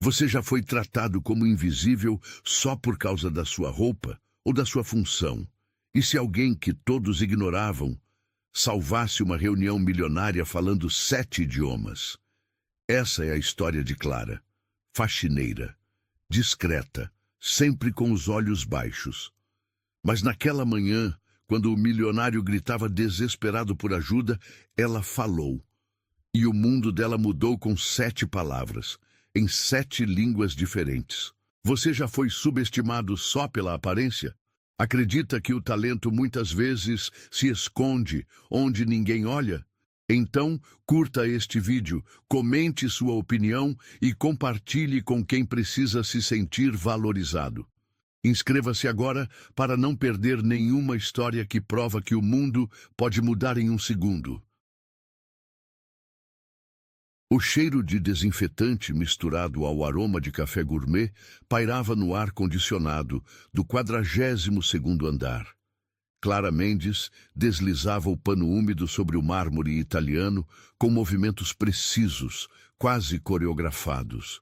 Você já foi tratado como invisível só por causa da sua roupa ou da sua função? E se alguém que todos ignoravam salvasse uma reunião milionária falando 7 idiomas? Essa é a história de Clara. Faxineira, discreta, sempre com os olhos baixos. Mas naquela manhã, quando o milionário gritava desesperado por ajuda, ela falou. E o mundo dela mudou com 7 palavras, em 7 línguas diferentes. Você já foi subestimado só pela aparência? Acredita que o talento muitas vezes se esconde onde ninguém olha? Então, curta este vídeo, comente sua opinião e compartilhe com quem precisa se sentir valorizado. Inscreva-se agora para não perder nenhuma história que prova que o mundo pode mudar em um segundo. O cheiro de desinfetante misturado ao aroma de café gourmet pairava no ar-condicionado do 42º andar. Clara Mendes deslizava o pano úmido sobre o mármore italiano com movimentos precisos, quase coreografados.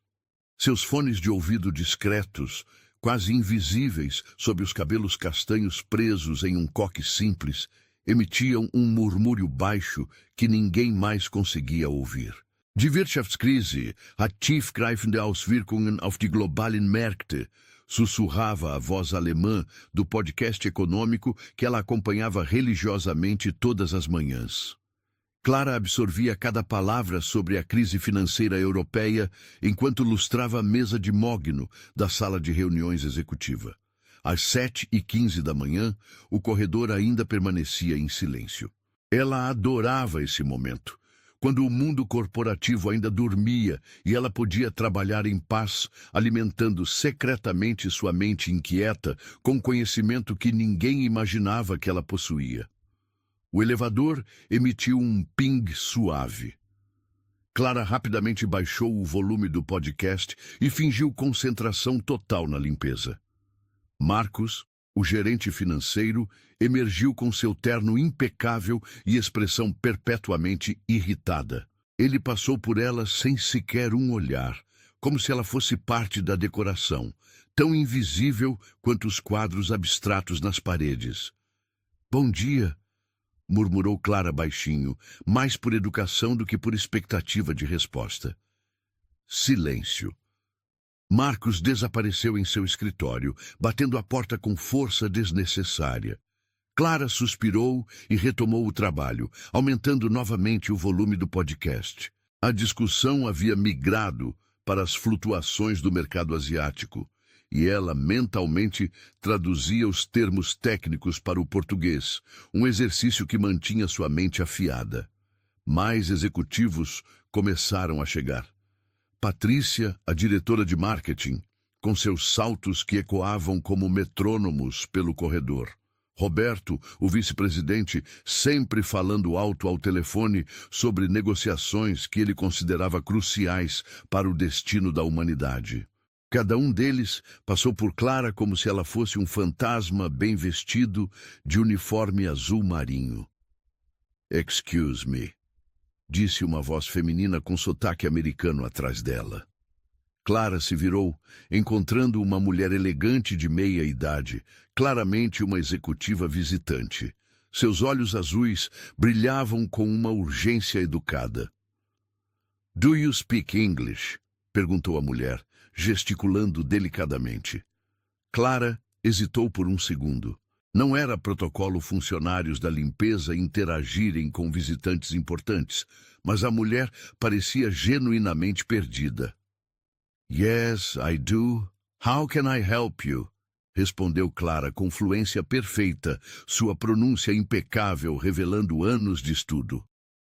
Seus fones de ouvido discretos, quase invisíveis sob os cabelos castanhos presos em um coque simples, emitiam um murmúrio baixo que ninguém mais conseguia ouvir. Die Wirtschaftskrise hat tiefgreifende Auswirkungen auf die globalen Märkte, sussurrava a voz alemã do podcast econômico que ela acompanhava religiosamente todas as manhãs. Clara absorvia cada palavra sobre a crise financeira europeia enquanto lustrava a mesa de mogno da sala de reuniões executiva. Às 7h15 da manhã, o corredor ainda permanecia em silêncio. Ela adorava esse momento, quando o mundo corporativo ainda dormia e ela podia trabalhar em paz, alimentando secretamente sua mente inquieta com conhecimento que ninguém imaginava que ela possuía. O elevador emitiu um ping suave. Clara rapidamente baixou o volume do podcast e fingiu concentração total na limpeza. Marcos, o gerente financeiro, emergiu com seu terno impecável e expressão perpetuamente irritada. Ele passou por ela sem sequer um olhar, como se ela fosse parte da decoração, tão invisível quanto os quadros abstratos nas paredes. "Bom dia", murmurou Clara baixinho, mais por educação do que por expectativa de resposta. Silêncio. Marcos desapareceu em seu escritório, batendo a porta com força desnecessária. Clara suspirou e retomou o trabalho, aumentando novamente o volume do podcast. A discussão havia migrado para as flutuações do mercado asiático, e ela mentalmente traduzia os termos técnicos para o português, um exercício que mantinha sua mente afiada. Mais executivos começaram a chegar. Patrícia, a diretora de marketing, com seus saltos que ecoavam como metrônomos pelo corredor. Roberto, o vice-presidente, sempre falando alto ao telefone sobre negociações que ele considerava cruciais para o destino da humanidade. Cada um deles passou por Clara como se ela fosse um fantasma bem vestido de uniforme azul marinho. "Excuse me", disse uma voz feminina com sotaque americano atrás dela. Clara se virou, encontrando uma mulher elegante de meia-idade, claramente uma executiva visitante. Seus olhos azuis brilhavam com uma urgência educada. "Do you speak English?", perguntou a mulher, gesticulando delicadamente. Clara hesitou por um segundo. Não era protocolo funcionários da limpeza interagirem com visitantes importantes, mas a mulher parecia genuinamente perdida. "Yes, I do. How can I help you?", respondeu Clara com fluência perfeita, sua pronúncia impecável revelando anos de estudo.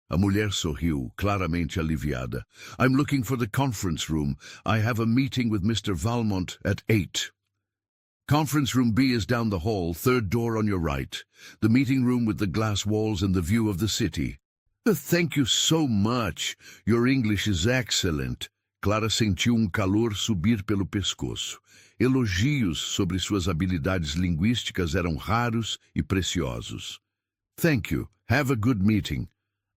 A mulher sorriu, claramente aliviada. "I'm looking for the conference room. I have a meeting with Mr. Valmont at 8. Conference room B is down the hall, 3rd door on your right. The meeting room with the glass walls and the view of the city." "Thank you so much. Your English is excellent." Clara sentiu um calor subir pelo pescoço. Elogios sobre suas habilidades linguísticas eram raros e preciosos. "Thank you. Have a good meeting."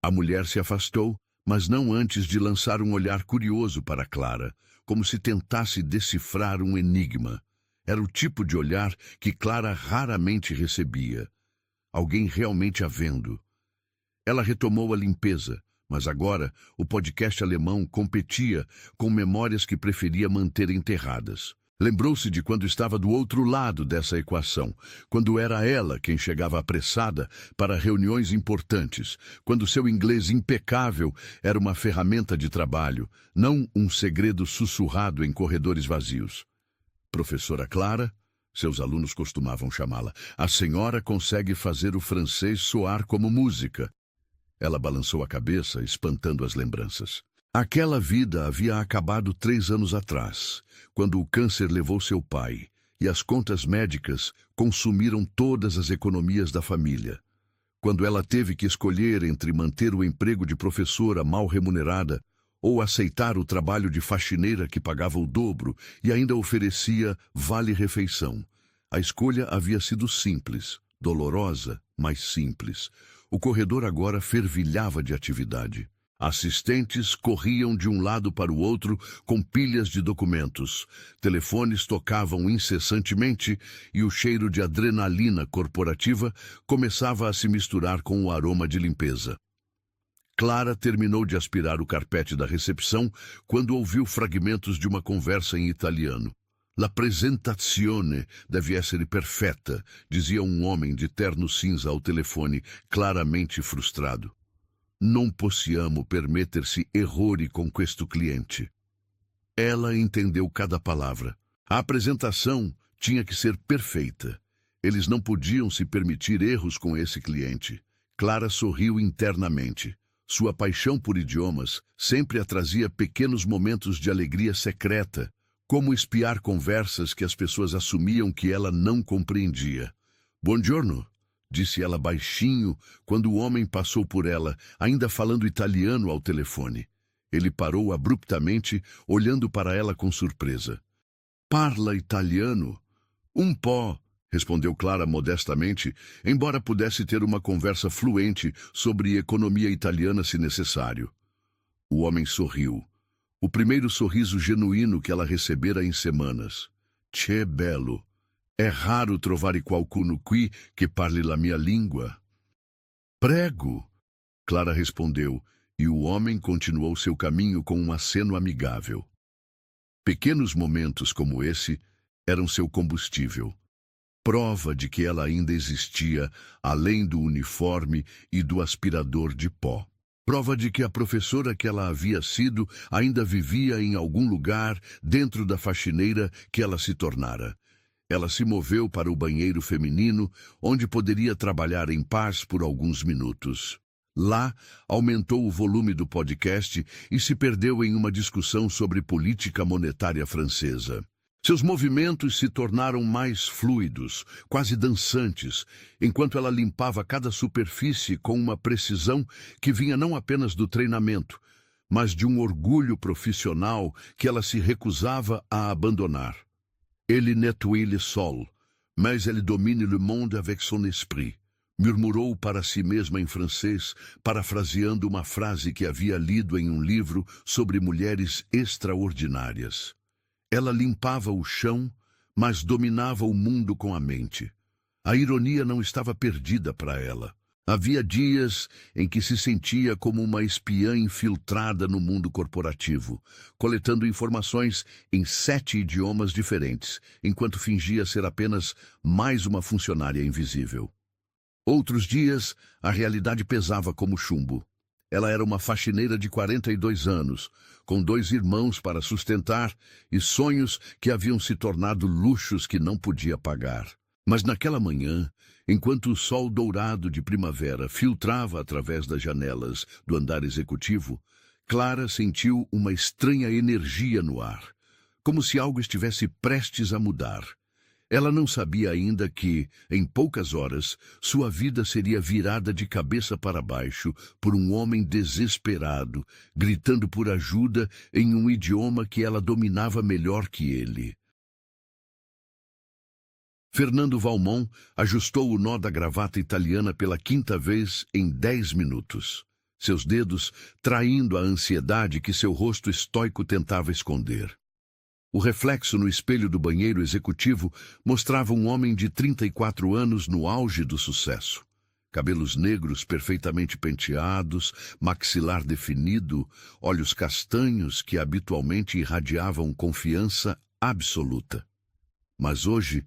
A mulher se afastou, mas não antes de lançar um olhar curioso para Clara, como se tentasse decifrar um enigma. Era o tipo de olhar que Clara raramente recebia. Alguém realmente a vendo. Ela retomou a limpeza, mas agora o podcast alemão competia com memórias que preferia manter enterradas. Lembrou-se de quando estava do outro lado dessa equação, quando era ela quem chegava apressada para reuniões importantes, quando seu inglês impecável era uma ferramenta de trabalho, não um segredo sussurrado em corredores vazios. Professora Clara, seus alunos costumavam chamá-la, a senhora consegue fazer o francês soar como música. Ela balançou a cabeça, espantando as lembranças. Aquela vida havia acabado 3 anos atrás, quando o câncer levou seu pai, e as contas médicas consumiram todas as economias da família. Quando ela teve que escolher entre manter o emprego de professora mal remunerada ou aceitar o trabalho de faxineira que pagava o dobro e ainda oferecia vale-refeição. A escolha havia sido simples, dolorosa, mas simples. O corredor agora fervilhava de atividade. Assistentes corriam de um lado para o outro com pilhas de documentos. Telefones tocavam incessantemente e o cheiro de adrenalina corporativa começava a se misturar com o aroma de limpeza. Clara terminou de aspirar o carpete da recepção quando ouviu fragmentos de uma conversa em italiano. La presentazione deve essere perfetta, dizia um homem de terno cinza ao telefone, claramente frustrado. Non possiamo permettersi errori con questo cliente. Ela entendeu cada palavra. A apresentação tinha que ser perfeita. Eles não podiam se permitir erros com esse cliente. Clara sorriu internamente. Sua paixão por idiomas sempre a trazia pequenos momentos de alegria secreta, como espiar conversas que as pessoas assumiam que ela não compreendia. Buongiorno, disse ela baixinho quando o homem passou por ela, ainda falando italiano ao telefone. Ele parou abruptamente, olhando para ela com surpresa. Parla italiano? Um po', respondeu Clara modestamente, embora pudesse ter uma conversa fluente sobre economia italiana se necessário. O homem sorriu. O primeiro sorriso genuíno que ela recebera em semanas. Che bello! É raro trovare qualcuno qui que parle la mia língua. Prego! Clara respondeu, e o homem continuou seu caminho com um aceno amigável. Pequenos momentos como esse eram seu combustível. Prova de que ela ainda existia, além do uniforme e do aspirador de pó. Prova de que a professora que ela havia sido ainda vivia em algum lugar dentro da faxineira que ela se tornara. Ela se moveu para o banheiro feminino, onde poderia trabalhar em paz por alguns minutos. Lá, aumentou o volume do podcast e se perdeu em uma discussão sobre política monetária francesa. Seus movimentos se tornaram mais fluidos, quase dançantes, enquanto ela limpava cada superfície com uma precisão que vinha não apenas do treinamento, mas de um orgulho profissional que ela se recusava a abandonar. Ele nettoie le sol, mais elle domine le monde avec son esprit, murmurou para si mesma em francês, parafraseando uma frase que havia lido em um livro sobre mulheres extraordinárias. Ela limpava o chão, mas dominava o mundo com a mente. A ironia não estava perdida para ela. Havia dias em que se sentia como uma espiã infiltrada no mundo corporativo, coletando informações em 7 idiomas diferentes, enquanto fingia ser apenas mais uma funcionária invisível. Outros dias, a realidade pesava como chumbo. Ela era uma faxineira de 42 anos, com 2 irmãos para sustentar e sonhos que haviam se tornado luxos que não podia pagar. Mas naquela manhã, enquanto o sol dourado de primavera filtrava através das janelas do andar executivo, Clara sentiu uma estranha energia no ar, como se algo estivesse prestes a mudar. Ela não sabia ainda que, em poucas horas, sua vida seria virada de cabeça para baixo por um homem desesperado, gritando por ajuda em um idioma que ela dominava melhor que ele. Fernando Valmont ajustou o nó da gravata italiana pela 5ª vez em 10 minutos, seus dedos traindo a ansiedade que seu rosto estoico tentava esconder. O reflexo no espelho do banheiro executivo mostrava um homem de 34 anos no auge do sucesso. Cabelos negros perfeitamente penteados, maxilar definido, olhos castanhos que habitualmente irradiavam confiança absoluta. Mas hoje,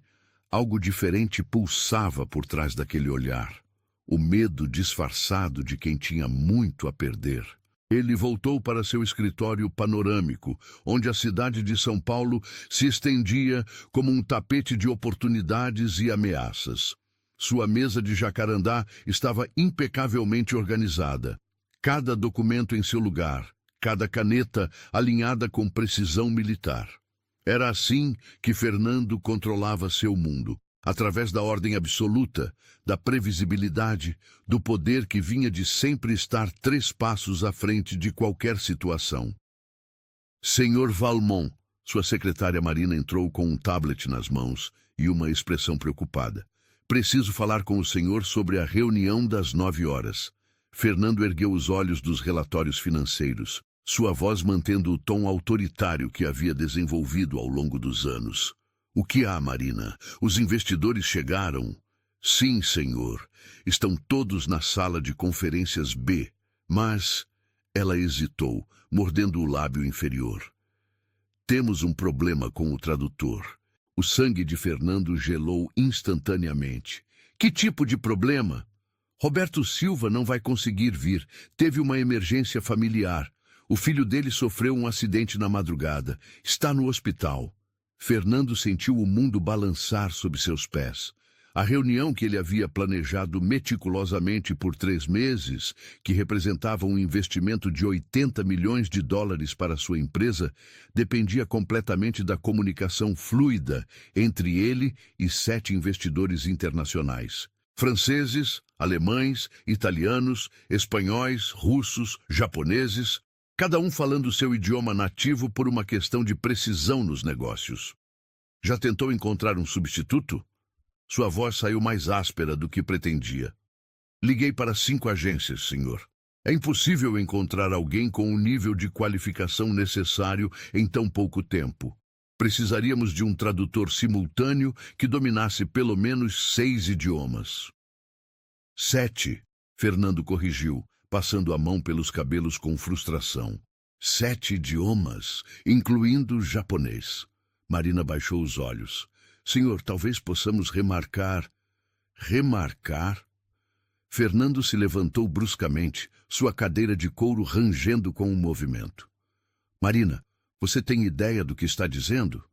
algo diferente pulsava por trás daquele olhar. O medo disfarçado de quem tinha muito a perder. Ele voltou para seu escritório panorâmico, onde a cidade de São Paulo se estendia como um tapete de oportunidades e ameaças. Sua mesa de jacarandá estava impecavelmente organizada. Cada documento em seu lugar, cada caneta alinhada com precisão militar. Era assim que Fernando controlava seu mundo, através da ordem absoluta, da previsibilidade, do poder que vinha de sempre estar 3 passos à frente de qualquer situação. Senhor Valmont, sua secretária Marina entrou com um tablet nas mãos e uma expressão preocupada. Preciso falar com o senhor sobre a reunião das 9 horas. Fernando ergueu os olhos dos relatórios financeiros, sua voz mantendo o tom autoritário que havia desenvolvido ao longo dos anos. O que há, Marina? Os investidores chegaram? Sim, senhor. Estão todos na sala de conferências B. Mas... Ela hesitou, mordendo o lábio inferior. Temos um problema com o tradutor. O sangue de Fernando gelou instantaneamente. Que tipo de problema? Roberto Silva não vai conseguir vir. Teve uma emergência familiar. O filho dele sofreu um acidente na madrugada. Está no hospital. Fernando sentiu o mundo balançar sob seus pés. A reunião que ele havia planejado meticulosamente por 3 meses, que representava um investimento de 80 milhões de dólares para sua empresa, dependia completamente da comunicação fluida entre ele e 7 investidores internacionais. Franceses, alemães, italianos, espanhóis, russos, japoneses, cada um falando seu idioma nativo por uma questão de precisão nos negócios. Já tentou encontrar um substituto? Sua voz saiu mais áspera do que pretendia. Liguei para 5 agências, senhor. É impossível encontrar alguém com o nível de qualificação necessário em tão pouco tempo. Precisaríamos de um tradutor simultâneo que dominasse pelo menos 6 idiomas. 7, Fernando corrigiu, passando a mão pelos cabelos com frustração. 7 idiomas, incluindo japonês. Marina baixou os olhos. Senhor, talvez possamos remarcar... Remarcar? Fernando se levantou bruscamente, sua cadeira de couro rangendo com o movimento. Marina, você tem ideia do que está dizendo?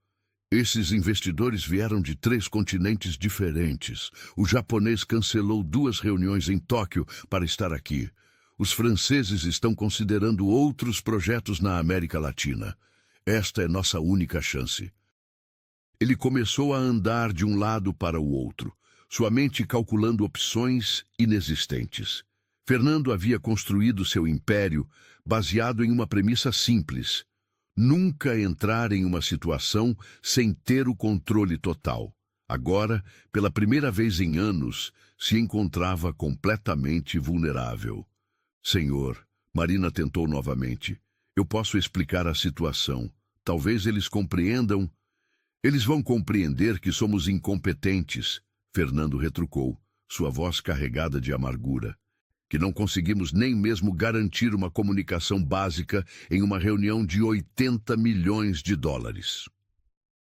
Esses investidores vieram de 3 continentes diferentes. O japonês cancelou 2 reuniões em Tóquio para estar aqui. Os franceses estão considerando outros projetos na América Latina. Esta é nossa única chance. Ele começou a andar de um lado para o outro, sua mente calculando opções inexistentes. Fernando havia construído seu império baseado em uma premissa simples: nunca entrar em uma situação sem ter o controle total. Agora, pela primeira vez em anos, se encontrava completamente vulnerável. Senhor, Marina tentou novamente. Eu posso explicar a situação. Talvez eles compreendam. Eles vão compreender que somos incompetentes, Fernando retrucou, sua voz carregada de amargura. Que não conseguimos nem mesmo garantir uma comunicação básica em uma reunião de 80 milhões de dólares.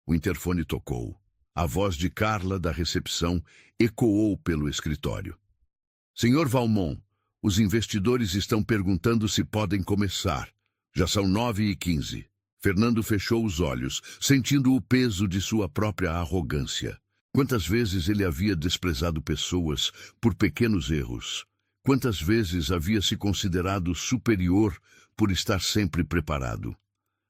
O interfone tocou. A voz de Carla, da recepção, ecoou pelo escritório. Senhor Valmont, os investidores estão perguntando se podem começar. Já são 9h15. Fernando fechou os olhos, sentindo o peso de sua própria arrogância. Quantas vezes ele havia desprezado pessoas por pequenos erros? Quantas vezes havia se considerado superior por estar sempre preparado?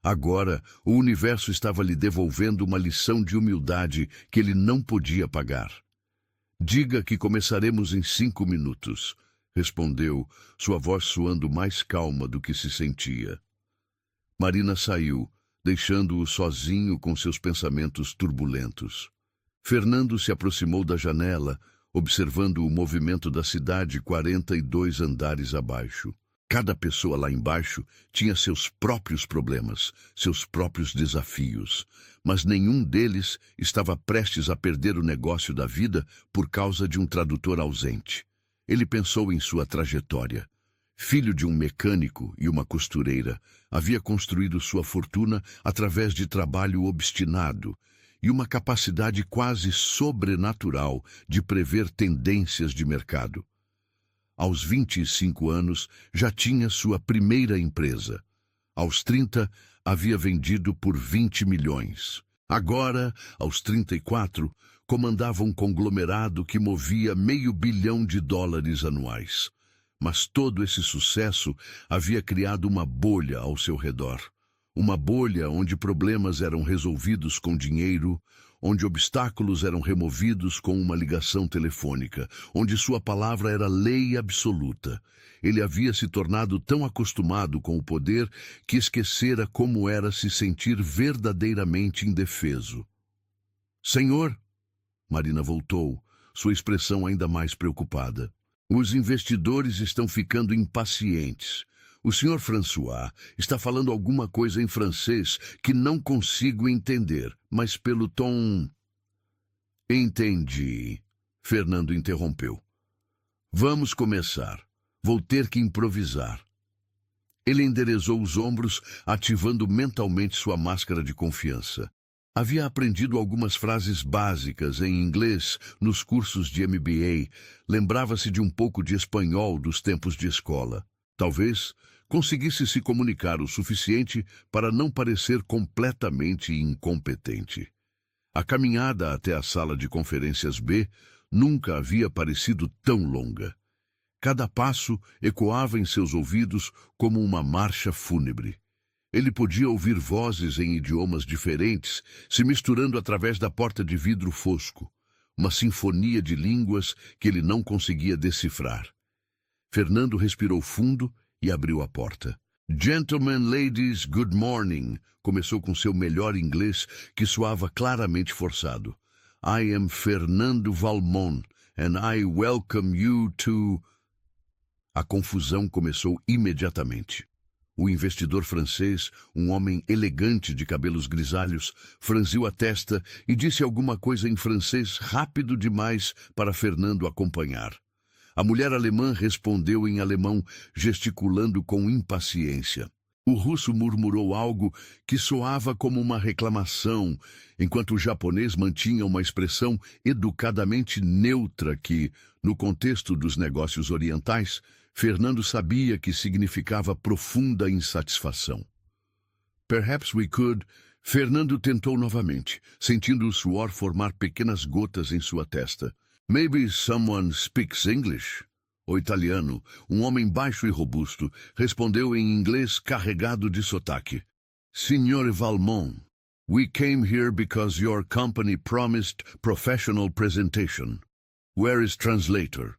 Agora, o universo estava lhe devolvendo uma lição de humildade que ele não podia pagar. Diga que começaremos em 5 minutos, respondeu, sua voz soando mais calma do que se sentia. Marina saiu, deixando-o sozinho com seus pensamentos turbulentos. Fernando se aproximou da janela, observando o movimento da cidade 42 andares abaixo. Cada pessoa lá embaixo tinha seus próprios problemas, seus próprios desafios, mas nenhum deles estava prestes a perder o negócio da vida por causa de um tradutor ausente. Ele pensou em sua trajetória. Filho de um mecânico e uma costureira, havia construído sua fortuna através de trabalho obstinado e uma capacidade quase sobrenatural de prever tendências de mercado. Aos 25 anos, já tinha sua primeira empresa. Aos 30, havia vendido por 20 milhões. Agora, aos 34, comandava um conglomerado que movia $500 milhão anuais. Mas todo esse sucesso havia criado uma bolha ao seu redor. Uma bolha onde problemas eram resolvidos com dinheiro, onde obstáculos eram removidos com uma ligação telefônica, onde sua palavra era lei absoluta. Ele havia se tornado tão acostumado com o poder que esquecera como era se sentir verdadeiramente indefeso. Senhor, Marina voltou, sua expressão ainda mais preocupada. Os investidores estão ficando impacientes. O Sr. François está falando alguma coisa em francês que não consigo entender, mas pelo tom... Entendi. Fernando interrompeu. Vamos começar. Vou ter que improvisar. Ele enderezou os ombros, ativando mentalmente sua máscara de confiança. Havia aprendido algumas frases básicas em inglês nos cursos de MBA. Lembrava-se de um pouco de espanhol dos tempos de escola. Talvez conseguisse se comunicar o suficiente para não parecer completamente incompetente. A caminhada até a sala de conferências B nunca havia parecido tão longa. Cada passo ecoava em seus ouvidos como uma marcha fúnebre. Ele podia ouvir vozes em idiomas diferentes se misturando através da porta de vidro fosco, uma sinfonia de línguas que ele não conseguia decifrar. Fernando respirou fundo e abriu a porta. Gentlemen, ladies, good morning. Começou com seu melhor inglês, que soava claramente forçado. I am Fernando Valmont, and I welcome you to... A confusão começou imediatamente. O investidor francês, um homem elegante de cabelos grisalhos, franziu a testa e disse alguma coisa em francês rápido demais para Fernando acompanhar. A mulher alemã respondeu em alemão, gesticulando com impaciência. O russo murmurou algo que soava como uma reclamação, enquanto o japonês mantinha uma expressão educadamente neutra que, no contexto dos negócios orientais, Fernando sabia que significava profunda insatisfação. Perhaps we could... Fernando tentou novamente, sentindo o suor formar pequenas gotas em sua testa. Maybe someone speaks English? O italiano, um homem baixo e robusto, respondeu em inglês carregado de sotaque. Signor Valmont, we came here because your company promised professional presentation. Where is translator?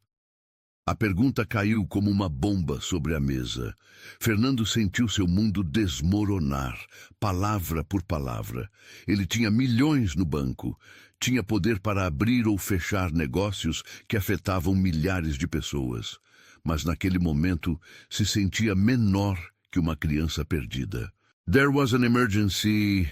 A pergunta caiu como uma bomba sobre a mesa. Fernando sentiu seu mundo desmoronar, palavra por palavra. Ele tinha milhões no banco. Tinha poder para abrir ou fechar negócios que afetavam milhares de pessoas. Mas naquele momento se sentia menor que uma criança perdida. There was an emergency...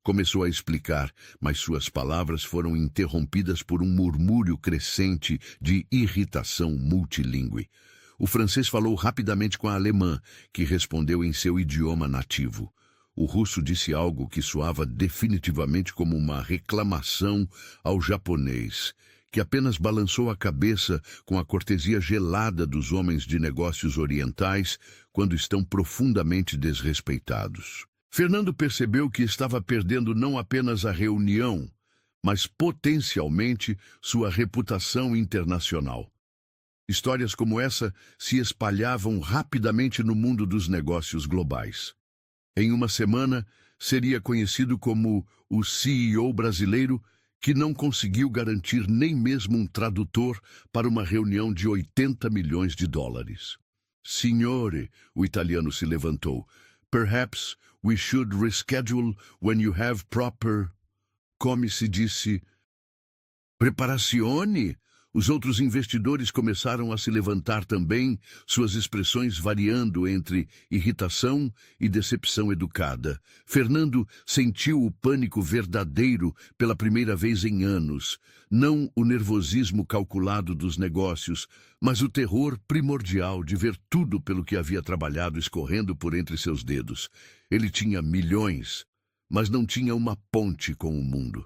Começou a explicar, mas suas palavras foram interrompidas por um murmúrio crescente de irritação multilingüe. O francês falou rapidamente com a alemã, que respondeu em seu idioma nativo. O russo disse algo que soava definitivamente como uma reclamação ao japonês, que apenas balançou a cabeça com a cortesia gelada dos homens de negócios orientais quando estão profundamente desrespeitados. Fernando percebeu que estava perdendo não apenas a reunião, mas potencialmente sua reputação internacional. Histórias como essa se espalhavam rapidamente no mundo dos negócios globais. Em uma semana, seria conhecido como o CEO brasileiro que não conseguiu garantir nem mesmo um tradutor para uma reunião de $80 milhões. Signore, o italiano se levantou. Perhaps we should reschedule when you have proper... Como se disse... Preparazione? Os outros investidores começaram a se levantar também, suas expressões variando entre irritação e decepção educada. Fernando sentiu o pânico verdadeiro pela primeira vez em anos. Não o nervosismo calculado dos negócios, mas o terror primordial de ver tudo pelo que havia trabalhado escorrendo por entre seus dedos. Ele tinha milhões, mas não tinha uma ponte com o mundo.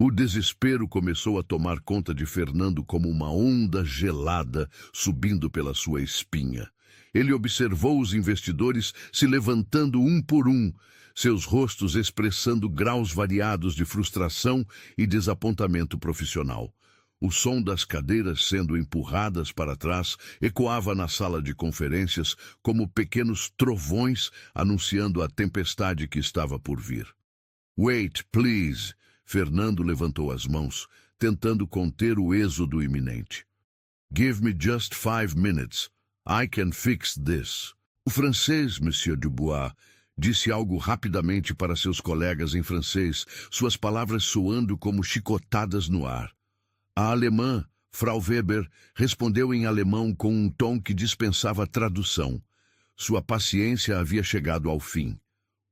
O desespero começou a tomar conta de Fernando como uma onda gelada subindo pela sua espinha. Ele observou os investidores se levantando um por um, seus rostos expressando graus variados de frustração e desapontamento profissional. O som das cadeiras sendo empurradas para trás ecoava na sala de conferências como pequenos trovões anunciando a tempestade que estava por vir. "Wait, please." Fernando levantou as mãos, tentando conter o êxodo iminente. "Give me just 5 minutes. I can fix this." O francês, Monsieur Dubois, disse algo rapidamente para seus colegas em francês, suas palavras soando como chicotadas no ar. A alemã, Frau Weber, respondeu em alemão com um tom que dispensava tradução. Sua paciência havia chegado ao fim.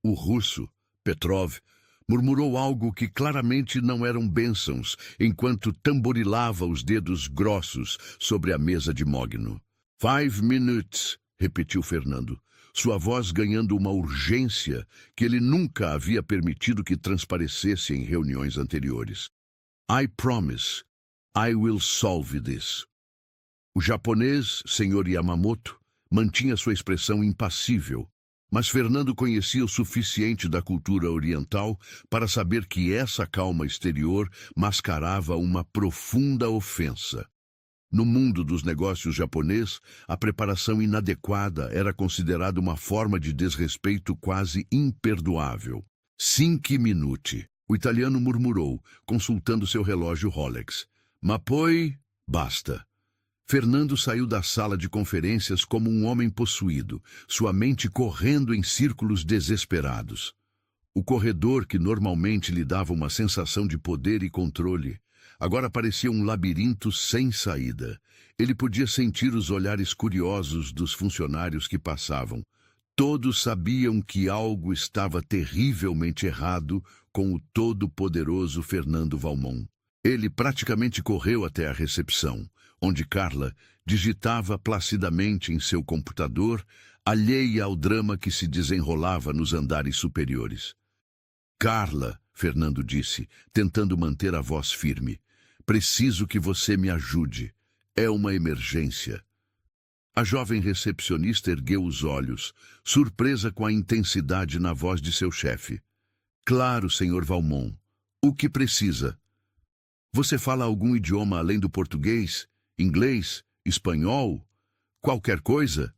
O russo, Petrov, murmurou algo que claramente não eram bênçãos, enquanto tamborilava os dedos grossos sobre a mesa de mogno. 5 minutes, repetiu Fernando, sua voz ganhando uma urgência que ele nunca havia permitido que transparecesse em reuniões anteriores. "I promise, I will solve this." O japonês, Sr. Yamamoto, mantinha sua expressão impassível, mas Fernando conhecia o suficiente da cultura oriental para saber que essa calma exterior mascarava uma profunda ofensa. No mundo dos negócios japonês, a preparação inadequada era considerada uma forma de desrespeito quase imperdoável. 5 minuti, o italiano murmurou, consultando seu relógio Rolex. "Ma poi, basta." Fernando saiu da sala de conferências como um homem possuído, sua mente correndo em círculos desesperados. O corredor, que normalmente lhe dava uma sensação de poder e controle, agora parecia um labirinto sem saída. Ele podia sentir os olhares curiosos dos funcionários que passavam. Todos sabiam que algo estava terrivelmente errado com o todo-poderoso Fernando Valmont. Ele praticamente correu até a recepção, onde Carla digitava placidamente em seu computador, alheia ao drama que se desenrolava nos andares superiores. "Carla", Fernando disse, tentando manter a voz firme, "preciso que você me ajude. É uma emergência." A jovem recepcionista ergueu os olhos, surpresa com a intensidade na voz de seu chefe. "Claro, Sr. Valmont. O que precisa?" "Você fala algum idioma além do português? Inglês? Espanhol? Qualquer coisa?"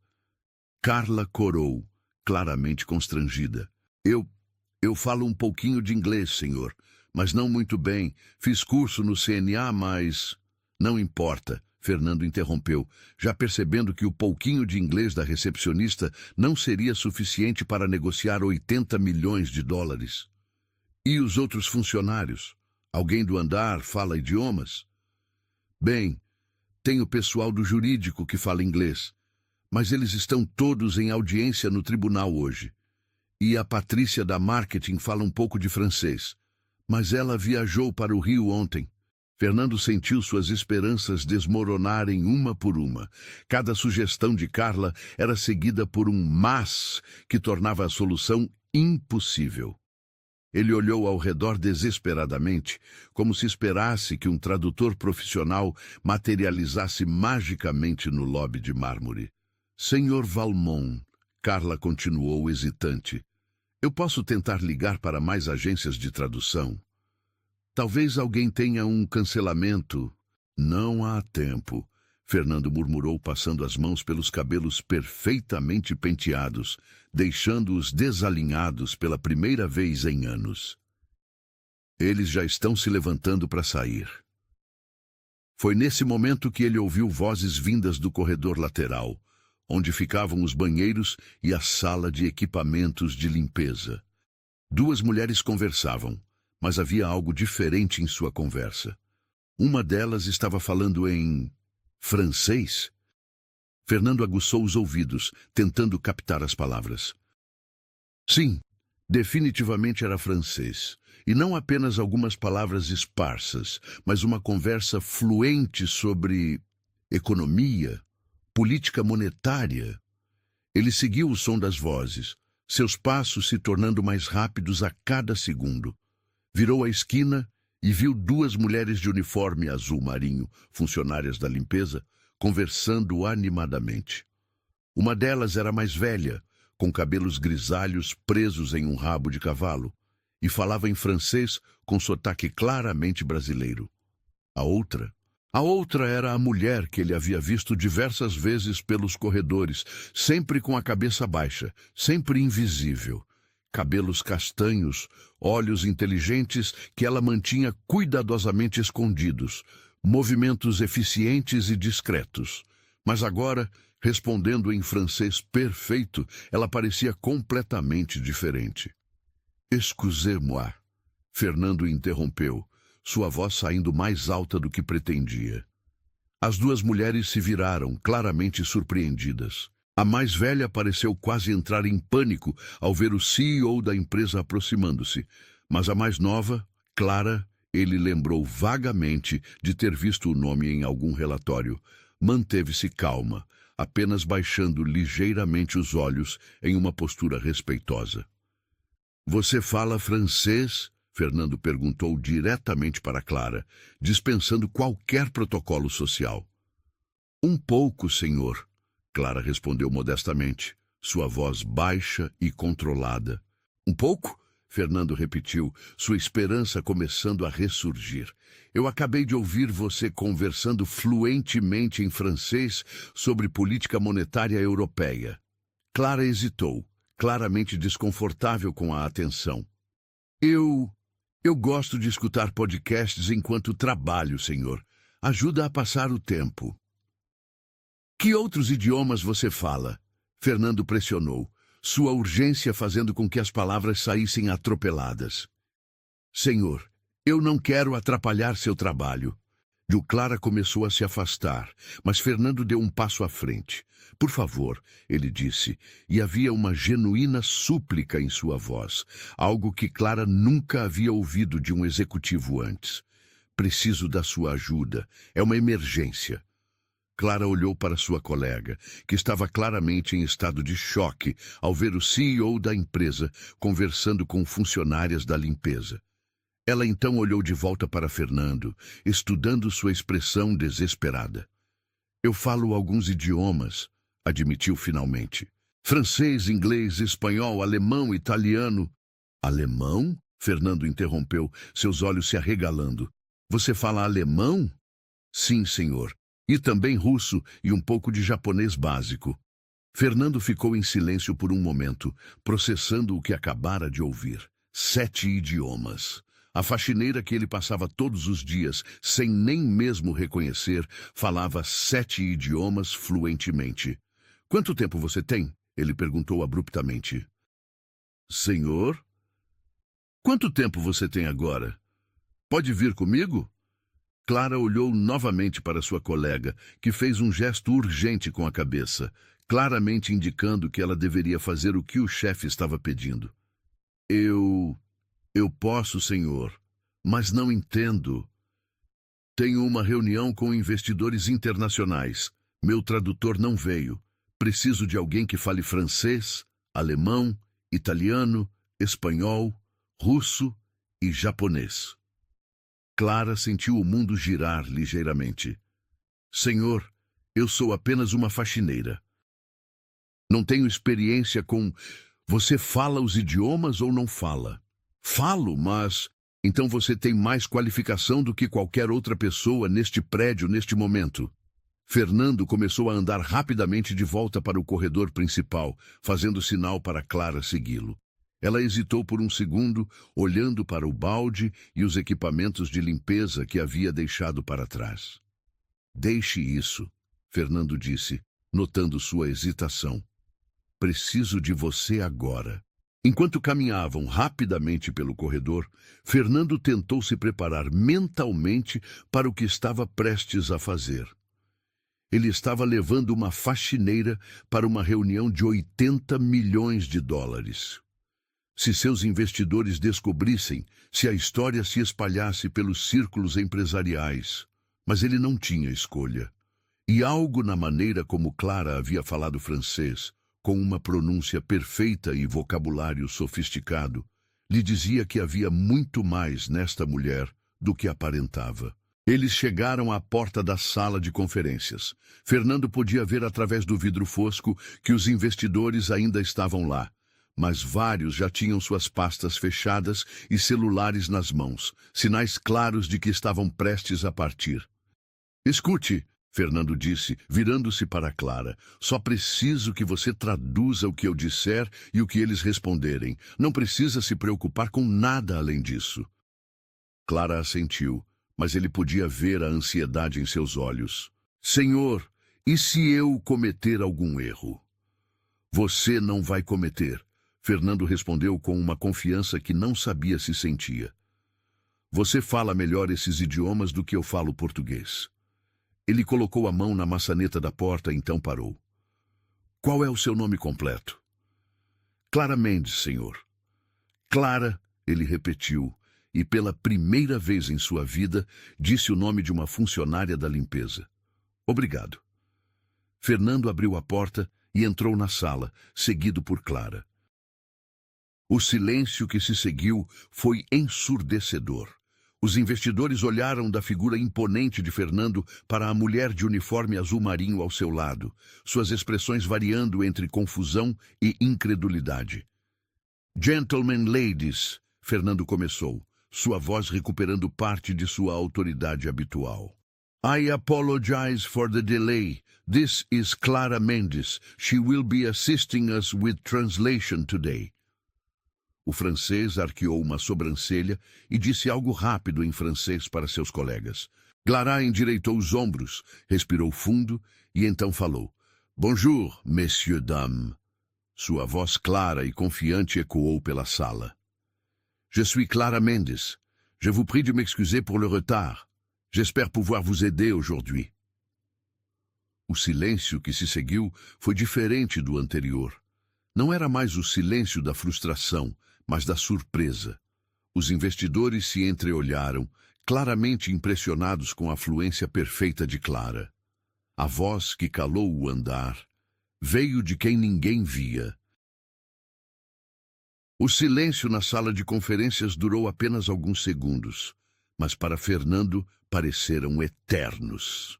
Carla corou, claramente constrangida. Eu falo um pouquinho de inglês, senhor, mas não muito bem. Fiz curso no CNA, mas... Não importa." Fernando interrompeu, já percebendo que o pouquinho de inglês da recepcionista não seria suficiente para negociar 80 milhões de dólares. "E os outros funcionários? Alguém do andar fala idiomas?" "Bem, tem o pessoal do jurídico que fala inglês, mas eles estão todos em audiência no tribunal hoje. E a Patrícia da marketing fala um pouco de francês, mas ela viajou para o Rio ontem." Fernando sentiu suas esperanças desmoronarem uma por uma. Cada sugestão de Carla era seguida por um mas que tornava a solução impossível. Ele olhou ao redor desesperadamente, como se esperasse que um tradutor profissional materializasse magicamente no lobby de mármore. "Senhor Valmont", Carla continuou hesitante, "eu posso tentar ligar para mais agências de tradução? Talvez alguém tenha um cancelamento." "Não há tempo", Fernando murmurou, passando as mãos pelos cabelos perfeitamente penteados, deixando-os desalinhados pela primeira vez em anos. "Eles já estão se levantando para sair." Foi nesse momento que ele ouviu vozes vindas do corredor lateral, onde ficavam os banheiros e a sala de equipamentos de limpeza. 2 mulheres conversavam, mas havia algo diferente em sua conversa. Uma delas estava falando em francês. Fernando aguçou os ouvidos, tentando captar as palavras. Sim, definitivamente era francês. E não apenas algumas palavras esparsas, mas uma conversa fluente sobre economia, política monetária. Ele seguiu o som das vozes, seus passos se tornando mais rápidos a cada segundo. Virou a esquina e viu duas mulheres de uniforme azul marinho, funcionárias da limpeza, conversando animadamente. Uma delas era mais velha, com cabelos grisalhos presos em um rabo de cavalo, e falava em francês com sotaque claramente brasileiro. A outra era a mulher que ele havia visto diversas vezes pelos corredores, sempre com a cabeça baixa, sempre invisível. Cabelos castanhos, olhos inteligentes que ela mantinha cuidadosamente escondidos, movimentos eficientes e discretos. Mas agora, respondendo em francês perfeito, ela parecia completamente diferente. Excusez-moi, Fernando interrompeu, sua voz saindo mais alta do que pretendia. As duas mulheres se viraram, claramente surpreendidas. A mais velha pareceu quase entrar em pânico ao ver o CEO da empresa aproximando-se, mas a mais nova, Clara, ele lembrou vagamente de ter visto o nome em algum relatório, manteve-se calma, apenas baixando ligeiramente os olhos em uma postura respeitosa. Você fala francês? Fernando perguntou diretamente para Clara, dispensando qualquer protocolo social. Um pouco, senhor, Clara respondeu modestamente, sua voz baixa e controlada. Um pouco? Fernando repetiu, sua esperança começando a ressurgir. Eu acabei de ouvir você conversando fluentemente em francês sobre política monetária europeia. Clara hesitou, claramente desconfortável com a atenção. Eu gosto de escutar podcasts enquanto trabalho, senhor. Ajuda a passar o tempo. Que outros idiomas você fala? Fernando pressionou, sua urgência fazendo com que as palavras saíssem atropeladas. Senhor, eu não quero atrapalhar seu trabalho. Clara começou a se afastar, mas Fernando deu um passo à frente. Por favor, ele disse, e havia uma genuína súplica em sua voz, algo que Clara nunca havia ouvido de um executivo antes. Preciso da sua ajuda. É uma emergência. Clara olhou para sua colega, que estava claramente em estado de choque ao ver o CEO da empresa conversando com funcionárias da limpeza. Ela então olhou de volta para Fernando, estudando sua expressão desesperada. Eu falo alguns idiomas, admitiu finalmente. Francês, inglês, espanhol, alemão, italiano. Alemão? Fernando interrompeu, seus olhos se arregalando. Você fala alemão? Sim, senhor. E também russo e um pouco de japonês básico. Fernando ficou em silêncio por um momento, processando o que acabara de ouvir. 7 idiomas. A faxineira que ele passava todos os dias, sem nem mesmo reconhecer, falava 7 idiomas fluentemente. Quanto tempo você tem? Ele perguntou abruptamente. Senhor? Quanto tempo você tem agora? Pode vir comigo? Clara olhou novamente para sua colega, que fez um gesto urgente com a cabeça, claramente indicando que ela deveria fazer o que o chefe estava pedindo. Eu posso, senhor, mas não entendo. Tenho uma reunião com investidores internacionais. Meu tradutor não veio. Preciso de alguém que fale francês, alemão, italiano, espanhol, russo e japonês. Clara sentiu o mundo girar ligeiramente. Senhor, eu sou apenas uma faxineira. Não tenho experiência com... Você fala os idiomas ou não fala? Falo, mas... Então você tem mais qualificação do que qualquer outra pessoa neste prédio neste momento. Fernando começou a andar rapidamente de volta para o corredor principal, fazendo sinal para Clara segui-lo. Ela hesitou por um segundo, olhando para o balde e os equipamentos de limpeza que havia deixado para trás. Deixe isso, Fernando disse, notando sua hesitação. Preciso de você agora. Enquanto caminhavam rapidamente pelo corredor, Fernando tentou se preparar mentalmente para o que estava prestes a fazer. Ele estava levando uma faxineira para uma reunião de 80 milhões de dólares. Se seus investidores descobrissem, se a história se espalhasse pelos círculos empresariais. Mas ele não tinha escolha. E algo na maneira como Clara havia falado francês, com uma pronúncia perfeita e vocabulário sofisticado, lhe dizia que havia muito mais nesta mulher do que aparentava. Eles chegaram à porta da sala de conferências. Fernando podia ver através do vidro fosco que os investidores ainda estavam lá, mas vários já tinham suas pastas fechadas e celulares nas mãos, sinais claros de que estavam prestes a partir. Escute, Fernando disse, virando-se para Clara. Só preciso que você traduza o que eu disser e o que eles responderem. Não precisa se preocupar com nada além disso. Clara assentiu, mas ele podia ver a ansiedade em seus olhos. Senhor, e se eu cometer algum erro? Você não vai cometer, Fernando respondeu com uma confiança que não sabia se sentia. Você fala melhor esses idiomas do que eu falo português. Ele colocou a mão na maçaneta da porta e então parou. Qual é o seu nome completo? Clara Mendes, senhor. Clara, ele repetiu, e pela primeira vez em sua vida disse o nome de uma funcionária da limpeza. Obrigado. Fernando abriu a porta e entrou na sala, seguido por Clara. O silêncio que se seguiu foi ensurdecedor. Os investidores olharam da figura imponente de Fernando para a mulher de uniforme azul marinho ao seu lado, suas expressões variando entre confusão e incredulidade. Gentlemen, ladies, Fernando começou, sua voz recuperando parte de sua autoridade habitual. I apologize for the delay. This is Clara Mendes. She will be assisting us with translation today. O francês arqueou uma sobrancelha e disse algo rápido em francês para seus colegas. Clara endireitou os ombros, respirou fundo e então falou. Bonjour, messieurs, dames. Sua voz clara e confiante ecoou pela sala. Je suis Clara Mendes. Je vous prie de m'excuser pour le retard. J'espère pouvoir vous aider aujourd'hui. O silêncio que se seguiu foi diferente do anterior. Não era mais o silêncio da frustração, mas da surpresa. Os investidores se entreolharam, claramente impressionados com a fluência perfeita de Clara. A voz que calou o andar veio de quem ninguém via. O silêncio na sala de conferências durou apenas alguns segundos, mas para Fernando pareceram eternos.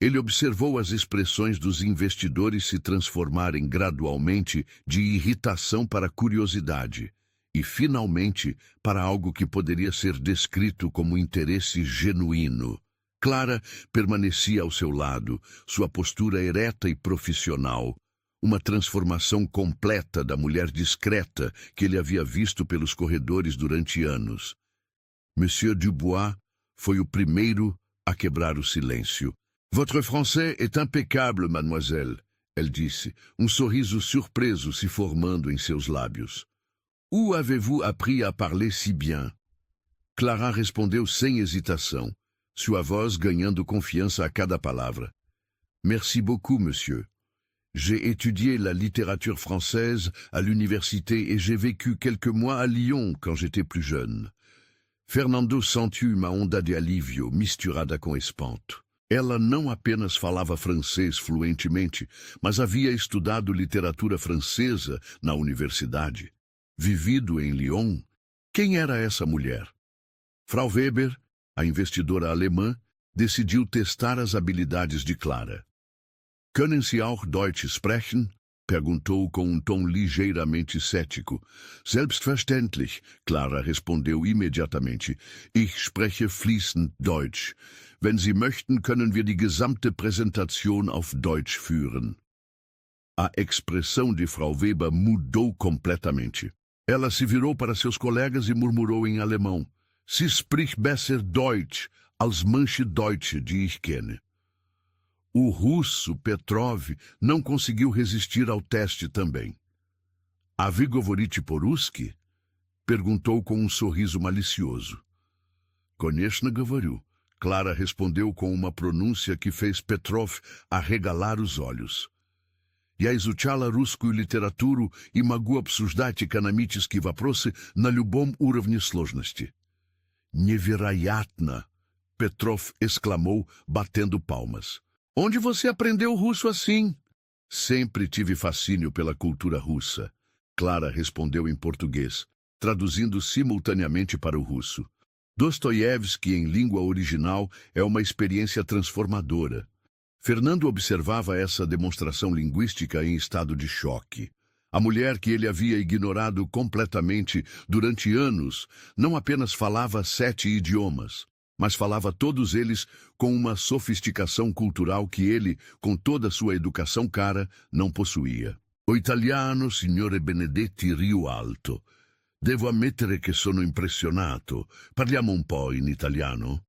Ele observou as expressões dos investidores se transformarem gradualmente de irritação para curiosidade e, finalmente, para algo que poderia ser descrito como interesse genuíno. Clara permanecia ao seu lado, sua postura ereta e profissional, uma transformação completa da mulher discreta que ele havia visto pelos corredores durante anos. Monsieur Dubois foi o primeiro a quebrar o silêncio. Votre français est impeccable, mademoiselle, elle disse, sorriso surpreso se formando em seus lábios. Où avez-vous appris à parler si bien? Clara respondeu sem hesitação, sua voz ganhando confiança a cada palavra. Merci beaucoup, monsieur. J'ai étudié la littérature française à l'université et j'ai vécu quelques mois à Lyon quand j'étais plus jeune. Fernando sentiu uma onda de alívio misturada com espanto. Ela não apenas falava francês fluentemente, mas havia estudado literatura francesa na universidade. Vivido em Lyon, quem era essa mulher? Frau Weber, a investidora alemã, decidiu testar as habilidades de Clara. Können Sie auch Deutsch sprechen? Perguntou com tom ligeiramente cético. Selbstverständlich, Clara respondeu imediatamente. Ich spreche fließend Deutsch. Wenn Sie möchten, können wir die gesamte Präsentation auf Deutsch führen. A expressão de Frau Weber mudou completamente. Ela se virou para seus colegas e murmurou em alemão. Sie spricht besser Deutsch als manche Deutsche, die ich kenne. O russo Petrov não conseguiu resistir ao teste também. A vy govorite po-ruski? Perguntou com um sorriso malicioso. Конечно, говорю. Clara respondeu com uma pronúncia que fez Petrov arregalar os olhos. Я изучала русскую литературу и могу обсуждать экономические вопросы на любом уровне сложности. Невероятно! Petrov exclamou, batendo palmas. Onde você aprendeu russo assim? Sempre tive fascínio pela cultura russa. Clara respondeu em português, traduzindo simultaneamente para o russo. Dostoiévski em língua original é uma experiência transformadora. Fernando observava essa demonstração linguística em estado de choque. A mulher que ele havia ignorado completamente durante anos não apenas falava 7 idiomas, mas falava todos eles com uma sofisticação cultural que ele, com toda sua educação cara, não possuía. O italiano, signore Benedetti, riu alto. Devo ammettere che sono impressionato. Parliamo un po' in italiano?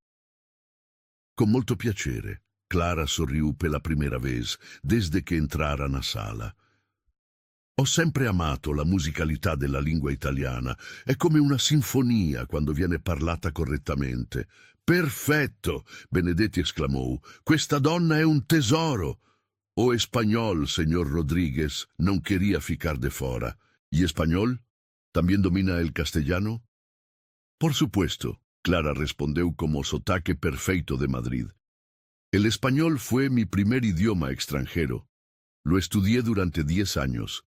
Con molto piacere. Clara sorriu pela primeira vez, desde che entrara na sala. Ho sempre amato la musicalità della lingua italiana. È come una sinfonia quando viene parlata correttamente. Perfetto! Benedetti esclamou. Questa donna è un tesoro! O espanhol, senhor Rodrigues, não queria ficar de fora. E espanhol? Também domina el castellano? Por supuesto, Clara respondeu como sotaque perfeito de Madrid. El español fue mi primer idioma extranjero. Lo estudié durante 10 años.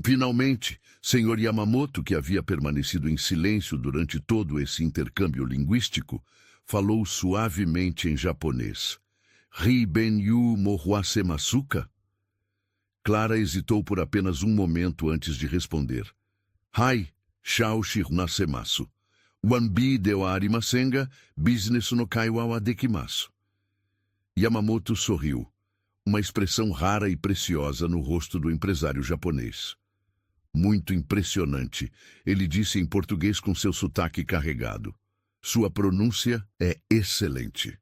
Finalmente, senhor Yamamoto, que havia permanecido em silêncio durante todo esse intercâmbio linguístico, falou suavemente em japonês. Ri ben yu mohwase masuka? Clara hesitou por apenas um momento antes de responder. Hai, shao shirunasemasu. Wanbi deu a arimasenga, business no kaiwa wa dekimasu. Yamamoto sorriu, uma expressão rara e preciosa no rosto do empresário japonês. Muito impressionante, ele disse em português com seu sotaque carregado. Sua pronúncia é excelente.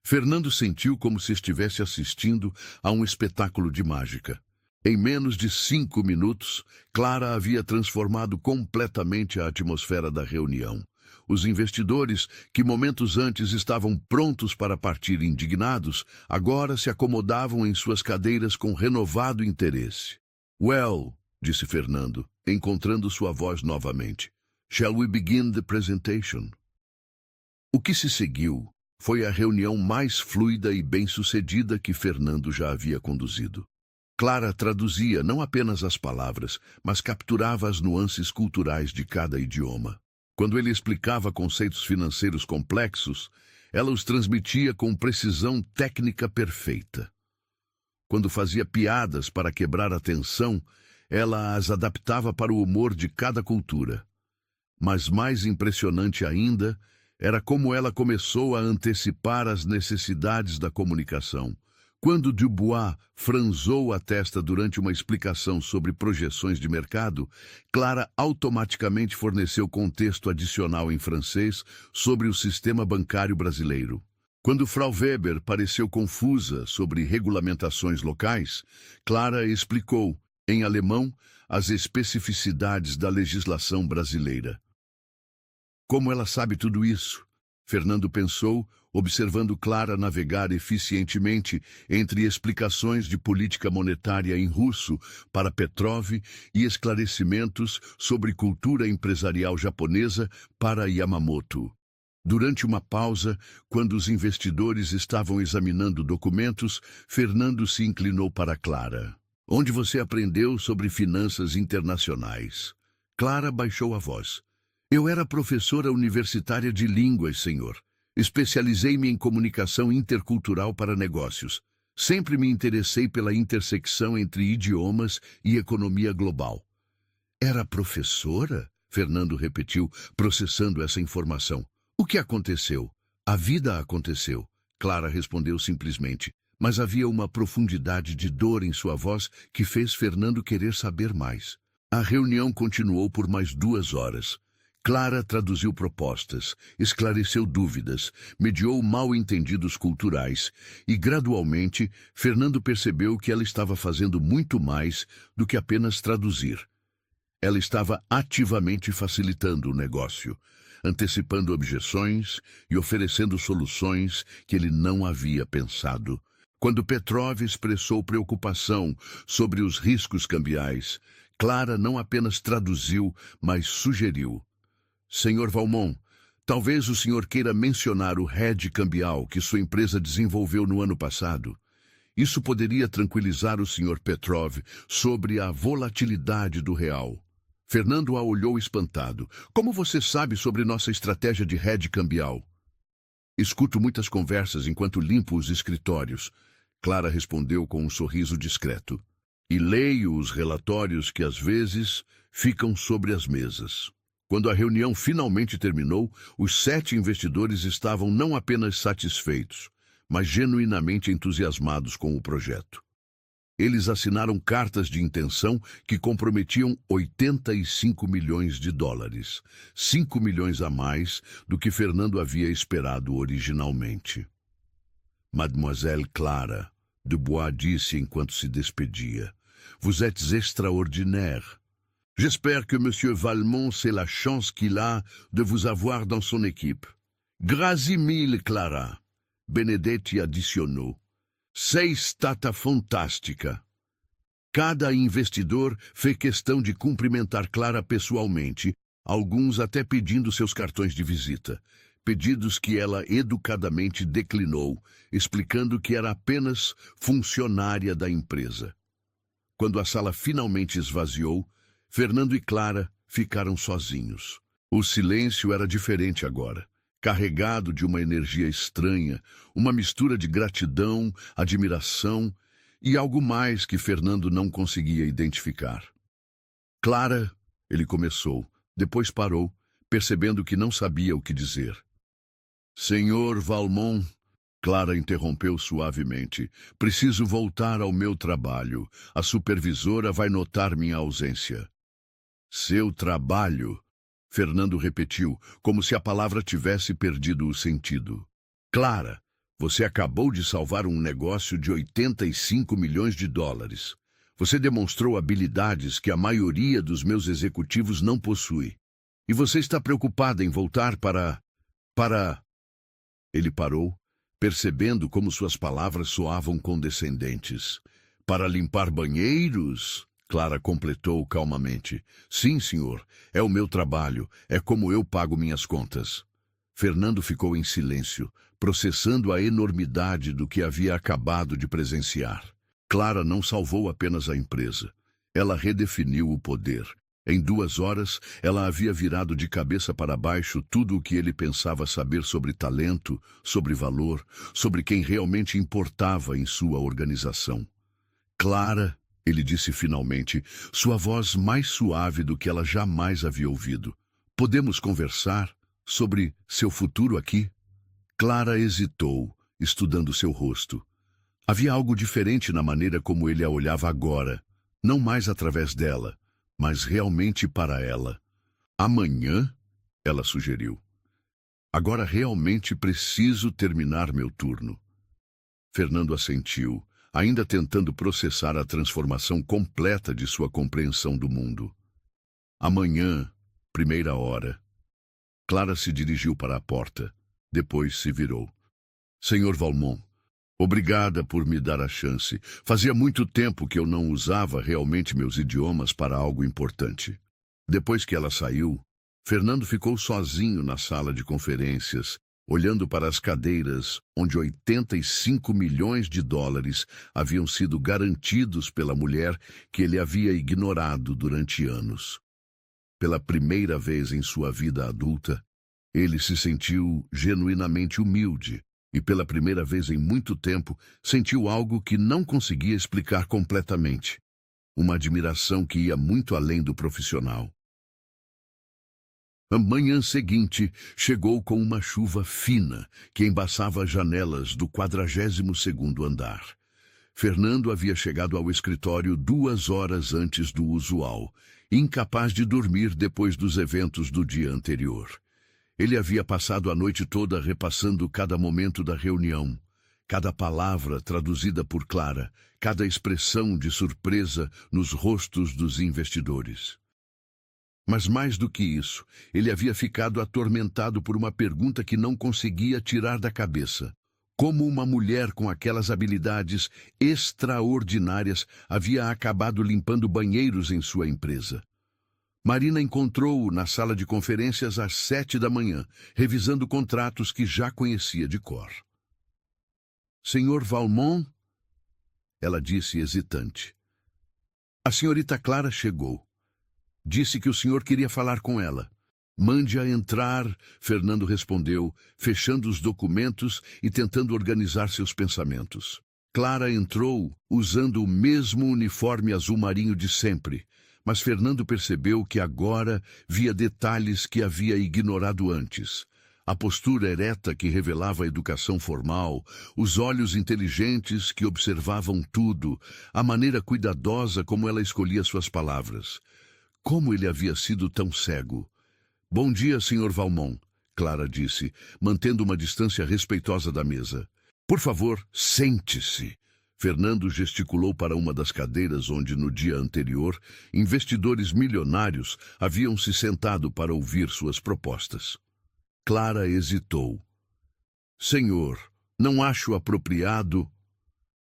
Fernando sentiu como se estivesse assistindo a um espetáculo de mágica. Em menos de 5 minutos, Clara havia transformado completamente a atmosfera da reunião. Os investidores, que momentos antes estavam prontos para partir indignados, agora se acomodavam em suas cadeiras com renovado interesse. Well, disse Fernando, encontrando sua voz novamente. Shall we begin the presentation? O que se seguiu foi a reunião mais fluida e bem-sucedida que Fernando já havia conduzido. Clara traduzia não apenas as palavras, mas capturava as nuances culturais de cada idioma. Quando ele explicava conceitos financeiros complexos, ela os transmitia com precisão técnica perfeita. Quando fazia piadas para quebrar a tensão, ela as adaptava para o humor de cada cultura. Mas mais impressionante ainda era como ela começou a antecipar as necessidades da comunicação. Quando Dubois franzou a testa durante uma explicação sobre projeções de mercado, Clara automaticamente forneceu contexto adicional em francês sobre o sistema bancário brasileiro. Quando Frau Weber pareceu confusa sobre regulamentações locais, Clara explicou, em alemão, as especificidades da legislação brasileira. Como ela sabe tudo isso? Fernando pensou, observando Clara navegar eficientemente entre explicações de política monetária em russo para Petrov e esclarecimentos sobre cultura empresarial japonesa para Yamamoto. Durante uma pausa, quando os investidores estavam examinando documentos, Fernando se inclinou para Clara. Onde você aprendeu sobre finanças internacionais? Clara baixou a voz. Eu era professora universitária de línguas, senhor. Especializei-me em comunicação intercultural para negócios. Sempre me interessei pela intersecção entre idiomas e economia global. Era professora? Fernando repetiu, processando essa informação. O que aconteceu? A vida aconteceu. Clara respondeu simplesmente, mas havia uma profundidade de dor em sua voz que fez Fernando querer saber mais. A reunião continuou por mais 2 horas. Clara traduziu propostas, esclareceu dúvidas, mediou mal-entendidos culturais e, gradualmente, Fernando percebeu que ela estava fazendo muito mais do que apenas traduzir. Ela estava ativamente facilitando o negócio, antecipando objeções e oferecendo soluções que ele não havia pensado. Quando Petrov expressou preocupação sobre os riscos cambiais, Clara não apenas traduziu, mas sugeriu: Senhor Valmont, talvez o senhor queira mencionar o hedge cambial que sua empresa desenvolveu no ano passado. Isso poderia tranquilizar o senhor Petrov sobre a volatilidade do real. Fernando a olhou espantado. Como você sabe sobre nossa estratégia de hedge cambial? Escuto muitas conversas enquanto limpo os escritórios. Clara respondeu com um sorriso discreto. E leio os relatórios que às vezes ficam sobre as mesas. Quando a reunião finalmente terminou, os 7 investidores estavam não apenas satisfeitos, mas genuinamente entusiasmados com o projeto. Eles assinaram cartas de intenção que comprometiam 85 milhões de dólares, 5 milhões a mais do que Fernando havia esperado originalmente. Mademoiselle Clara Dubois disse enquanto se despedia: Vous êtes extraordinaire. J'espère que Monsieur Valmont sait la chance qu'il a de vous avoir dans son équipe. Grazie mille, Clara. Benedetti adicionou. Sei stata fantástica. Cada investidor fez questão de cumprimentar Clara pessoalmente, alguns até pedindo seus cartões de visita, pedidos que ela educadamente declinou, explicando que era apenas funcionária da empresa. Quando a sala finalmente esvaziou, Fernando e Clara ficaram sozinhos. O silêncio era diferente agora, carregado de uma energia estranha, uma mistura de gratidão, admiração e algo mais que Fernando não conseguia identificar. Clara, ele começou, depois parou, percebendo que não sabia o que dizer. Senhor Valmont, Clara interrompeu suavemente, preciso voltar ao meu trabalho. A supervisora vai notar minha ausência. Seu trabalho? Fernando repetiu, como se a palavra tivesse perdido o sentido. Clara, você acabou de salvar um negócio de 85 milhões de dólares. Você demonstrou habilidades que a maioria dos meus executivos não possui. E você está preocupada em voltar para... Ele parou, percebendo como suas palavras soavam condescendentes. Para limpar banheiros? Clara completou calmamente. Sim, senhor, é o meu trabalho, é como eu pago minhas contas. Fernando ficou em silêncio, processando a enormidade do que havia acabado de presenciar. Clara não salvou apenas a empresa. Ela redefiniu o poder. Em 2 horas, ela havia virado de cabeça para baixo tudo o que ele pensava saber sobre talento, sobre valor, sobre quem realmente importava em sua organização. Clara, ele disse finalmente, sua voz mais suave do que ela jamais havia ouvido. Podemos conversar sobre seu futuro aqui? Clara hesitou, estudando seu rosto. Havia algo diferente na maneira como ele a olhava agora, não mais através dela, mas realmente para ela. Amanhã? Ela sugeriu. Agora realmente preciso terminar meu turno. Fernando assentiu, ainda tentando processar a transformação completa de sua compreensão do mundo. Amanhã, 1ª hora. Clara se dirigiu para a porta, depois se virou. Senhor Valmont, obrigada por me dar a chance. Fazia muito tempo que eu não usava realmente meus idiomas para algo importante. Depois que ela saiu, Fernando ficou sozinho na sala de conferências, olhando para as cadeiras onde 85 milhões de dólares haviam sido garantidos pela mulher que ele havia ignorado durante anos. Pela primeira vez em sua vida adulta, ele se sentiu genuinamente humilde e pela primeira vez em muito tempo sentiu algo que não conseguia explicar completamente. Uma admiração que ia muito além do profissional. A manhã seguinte chegou com uma chuva fina que embaçava as janelas do 42º andar. Fernando havia chegado ao escritório 2 horas antes do usual, incapaz de dormir depois dos eventos do dia anterior. Ele havia passado a noite toda repassando cada momento da reunião, cada palavra traduzida por Clara, cada expressão de surpresa nos rostos dos investidores. Mas mais do que isso, ele havia ficado atormentado por uma pergunta que não conseguia tirar da cabeça. Como uma mulher com aquelas habilidades extraordinárias havia acabado limpando banheiros em sua empresa? Marina encontrou-o na sala de conferências às 7 da manhã, revisando contratos que já conhecia de cor. Senhor Valmont? Ela disse hesitante. A senhorita Clara chegou. Disse que o senhor queria falar com ela. Mande-a entrar, Fernando respondeu, fechando os documentos e tentando organizar seus pensamentos. Clara entrou, usando o mesmo uniforme azul marinho de sempre, mas Fernando percebeu que agora via detalhes que havia ignorado antes. A postura ereta que revelava a educação formal, os olhos inteligentes que observavam tudo, a maneira cuidadosa como ela escolhia suas palavras. Como ele havia sido tão cego? Bom dia, Sr. Valmont, Clara disse, mantendo uma distância respeitosa da mesa. Por favor, sente-se. Fernando gesticulou para uma das cadeiras onde, no dia anterior, investidores milionários haviam se sentado para ouvir suas propostas. Clara hesitou. Senhor, não acho apropriado...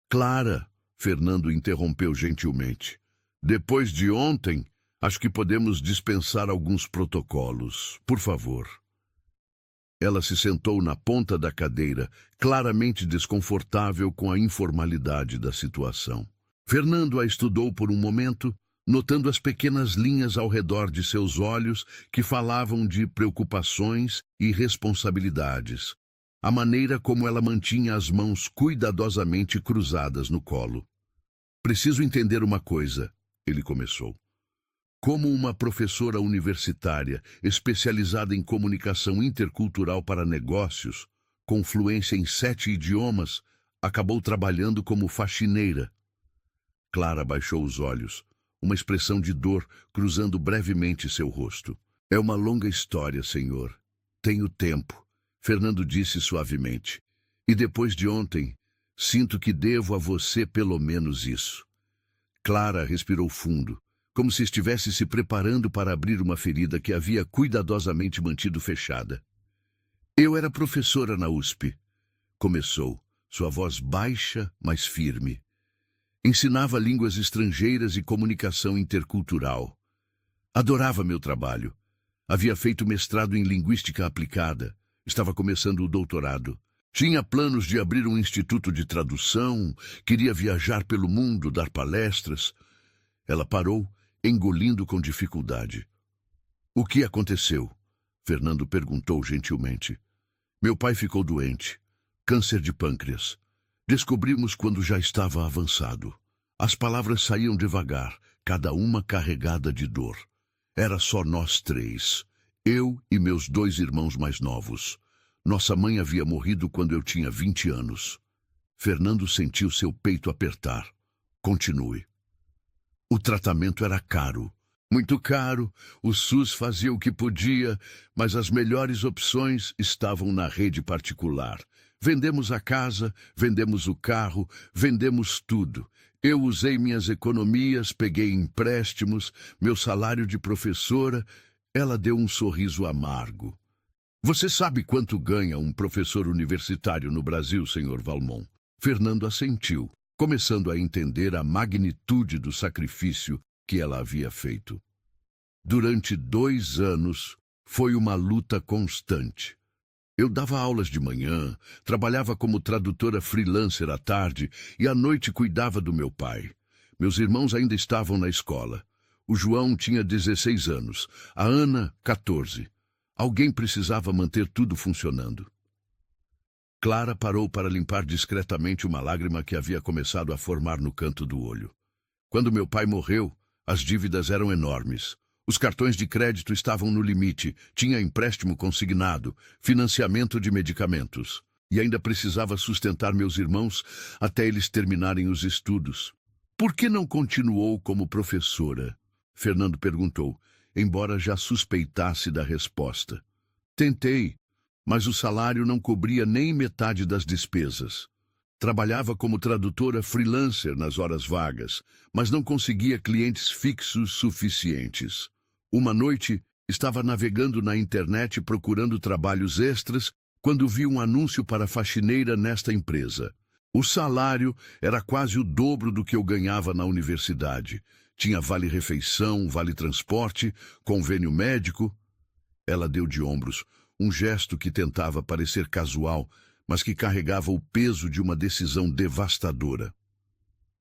Clara, Fernando interrompeu gentilmente. Depois de ontem, acho que podemos dispensar alguns protocolos. Por favor. Ela se sentou na ponta da cadeira, claramente desconfortável com a informalidade da situação. Fernando a estudou por um momento, notando as pequenas linhas ao redor de seus olhos que falavam de preocupações e responsabilidades, a maneira como ela mantinha as mãos cuidadosamente cruzadas no colo. Preciso entender uma coisa, ele começou. Como uma professora universitária especializada em comunicação intercultural para negócios, com fluência em 7 idiomas, acabou trabalhando como faxineira. Clara baixou os olhos, uma expressão de dor cruzando brevemente seu rosto. É uma longa história, senhor. Tenho tempo, Fernando disse suavemente. E depois de ontem, sinto que devo a você pelo menos isso. Clara respirou fundo, como se estivesse se preparando para abrir uma ferida que havia cuidadosamente mantido fechada. Eu era professora na USP, começou, sua voz baixa, mas firme. Ensinava línguas estrangeiras e comunicação intercultural. Adorava meu trabalho. Havia feito mestrado em linguística aplicada. Estava começando o doutorado. Tinha planos de abrir um instituto de tradução, queria viajar pelo mundo, dar palestras. Ela parou, engolindo com dificuldade. O que aconteceu? Fernando perguntou gentilmente. Meu pai ficou doente. Câncer de pâncreas. Descobrimos quando já estava avançado. As palavras saíam devagar, cada uma carregada de dor. Era só nós 3. Eu e meus 2 irmãos mais novos. Nossa mãe havia morrido quando eu tinha 20 anos. Fernando sentiu seu peito apertar. Continue. O tratamento era caro. Muito caro, o SUS fazia o que podia, mas as melhores opções estavam na rede particular. Vendemos a casa, vendemos o carro, vendemos tudo. Eu usei minhas economias, peguei empréstimos, meu salário de professora. Ela deu um sorriso amargo. Você sabe quanto ganha um professor universitário no Brasil, Sr. Valmont? Fernando assentiu, começando a entender a magnitude do sacrifício que ela havia feito. Durante 2 anos, foi uma luta constante. Eu dava aulas de manhã, trabalhava como tradutora freelancer à tarde e à noite cuidava do meu pai. Meus irmãos ainda estavam na escola. O João tinha 16 anos, a Ana, 14. Alguém precisava manter tudo funcionando. Clara parou para limpar discretamente uma lágrima que havia começado a formar no canto do olho. Quando meu pai morreu, as dívidas eram enormes. Os cartões de crédito estavam no limite, tinha empréstimo consignado, financiamento de medicamentos. E ainda precisava sustentar meus irmãos até eles terminarem os estudos. Por que não continuou como professora? Fernando perguntou, embora já suspeitasse da resposta. Tentei, mas o salário não cobria nem metade das despesas. Trabalhava como tradutora freelancer nas horas vagas, mas não conseguia clientes fixos suficientes. Uma noite, estava navegando na internet procurando trabalhos extras quando vi um anúncio para faxineira nesta empresa. O salário era quase o dobro do que eu ganhava na universidade. Tinha vale-refeição, vale-transporte, convênio médico. Ela deu de ombros, um gesto que tentava parecer casual, mas que carregava o peso de uma decisão devastadora.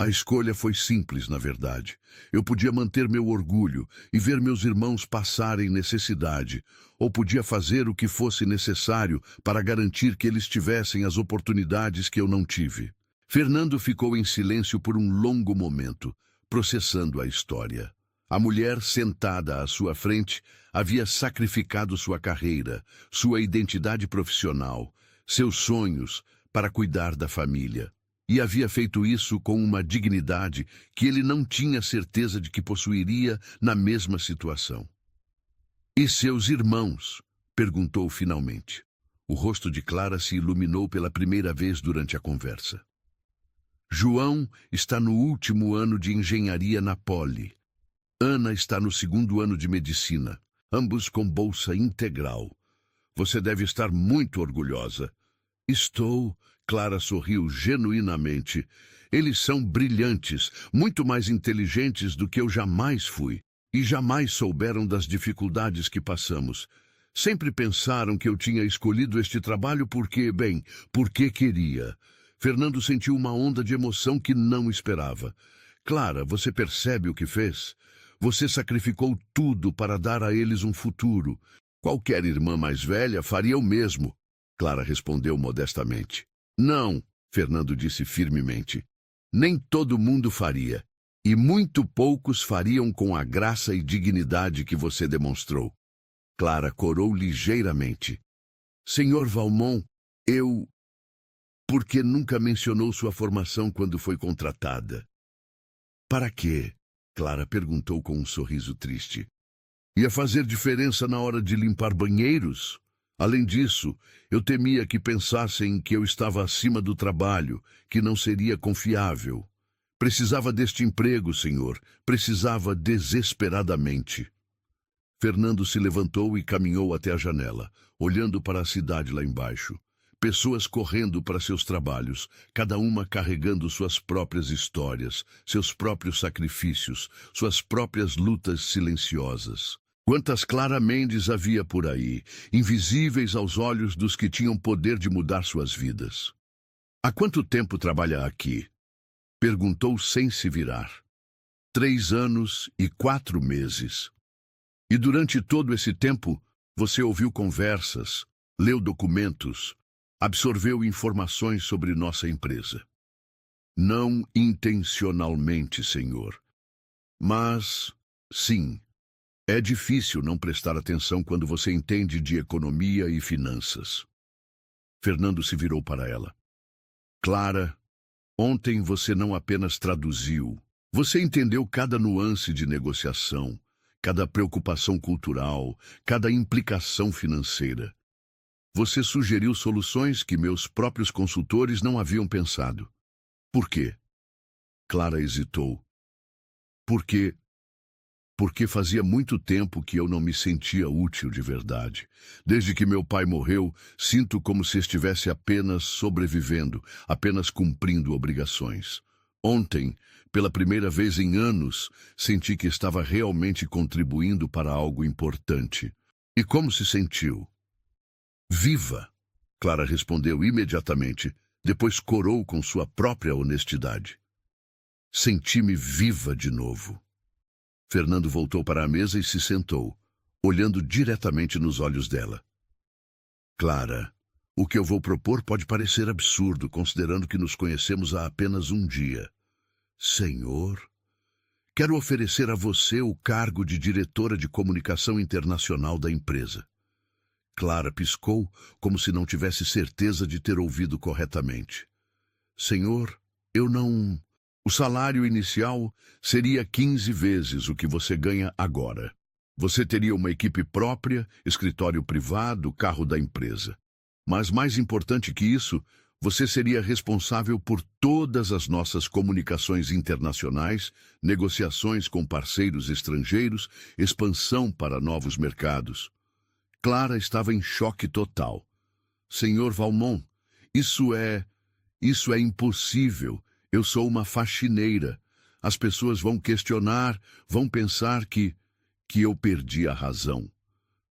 A escolha foi simples, na verdade. Eu podia manter meu orgulho e ver meus irmãos passarem necessidade, ou podia fazer o que fosse necessário para garantir que eles tivessem as oportunidades que eu não tive. Fernando ficou em silêncio por um longo momento, processando a história. A mulher sentada à sua frente havia sacrificado sua carreira, sua identidade profissional, seus sonhos para cuidar da família. E havia feito isso com uma dignidade que ele não tinha certeza de que possuiria na mesma situação. "E seus irmãos?" perguntou finalmente. O rosto de Clara se iluminou pela primeira vez durante a conversa. "João está no último ano de engenharia na Poli. Ana está no segundo ano de medicina, ambos com bolsa integral. Você deve estar muito orgulhosa." "Estou." Clara sorriu genuinamente. "Eles são brilhantes, muito mais inteligentes do que eu jamais fui, e jamais souberam das dificuldades que passamos. Sempre pensaram que eu tinha escolhido este trabalho porque queria." Fernando sentiu uma onda de emoção que não esperava. "Clara, você percebe o que fez? Você sacrificou tudo para dar a eles um futuro. Qualquer irmã mais velha faria o mesmo." Clara respondeu modestamente. "Não," Fernando disse firmemente. "Nem todo mundo faria, e muito poucos fariam com a graça e dignidade que você demonstrou." Clara corou ligeiramente. "Senhor Valmont, Por que nunca mencionou sua formação quando foi contratada?" "Para quê?" Clara perguntou com um sorriso triste. "Ia fazer diferença na hora de limpar banheiros? Além disso, eu temia que pensassem que eu estava acima do trabalho, que não seria confiável. Precisava deste emprego, senhor. Precisava desesperadamente." Fernando se levantou e caminhou até a janela, olhando para a cidade lá embaixo. Pessoas correndo para seus trabalhos, cada uma carregando suas próprias histórias, seus próprios sacrifícios, suas próprias lutas silenciosas. Quantas Clara Mendes havia por aí, invisíveis aos olhos dos que tinham poder de mudar suas vidas. "Há quanto tempo trabalha aqui?" perguntou sem se virar. 3 anos e 4 meses. "E durante todo esse tempo, você ouviu conversas, leu documentos, absorveu informações sobre nossa empresa?" "Não intencionalmente, senhor. Mas, sim. É difícil não prestar atenção quando você entende de economia e finanças." Fernando se virou para ela. "Clara, ontem você não apenas traduziu. Você entendeu cada nuance de negociação, cada preocupação cultural, cada implicação financeira. Você sugeriu soluções que meus próprios consultores não haviam pensado. Por quê?" Clara hesitou. Porque fazia muito tempo que eu não me sentia útil de verdade. Desde que meu pai morreu, sinto como se estivesse apenas sobrevivendo, apenas cumprindo obrigações. Ontem, pela primeira vez em anos, senti que estava realmente contribuindo para algo importante. E como se sentiu? "Viva!" Clara respondeu imediatamente, depois corou com sua própria honestidade. "Senti-me viva de novo." Fernando voltou para a mesa e se sentou, olhando diretamente nos olhos dela. "Clara, o que eu vou propor pode parecer absurdo, considerando que nos conhecemos há apenas um dia." "Senhor, quero oferecer a você o cargo de diretora de comunicação internacional da empresa." Clara piscou, como se não tivesse certeza de ter ouvido corretamente. "Senhor, eu não... O salário inicial seria 15 vezes o que você ganha agora. Você teria uma equipe própria, escritório privado, carro da empresa. Mas mais importante que isso, Você seria responsável por todas as nossas comunicações internacionais, negociações com parceiros estrangeiros, expansão para novos mercados. Clara estava em choque total. Senhor Valmont, isso é impossível. Eu sou uma faxineira. As pessoas vão questionar, vão pensar que eu perdi a razão.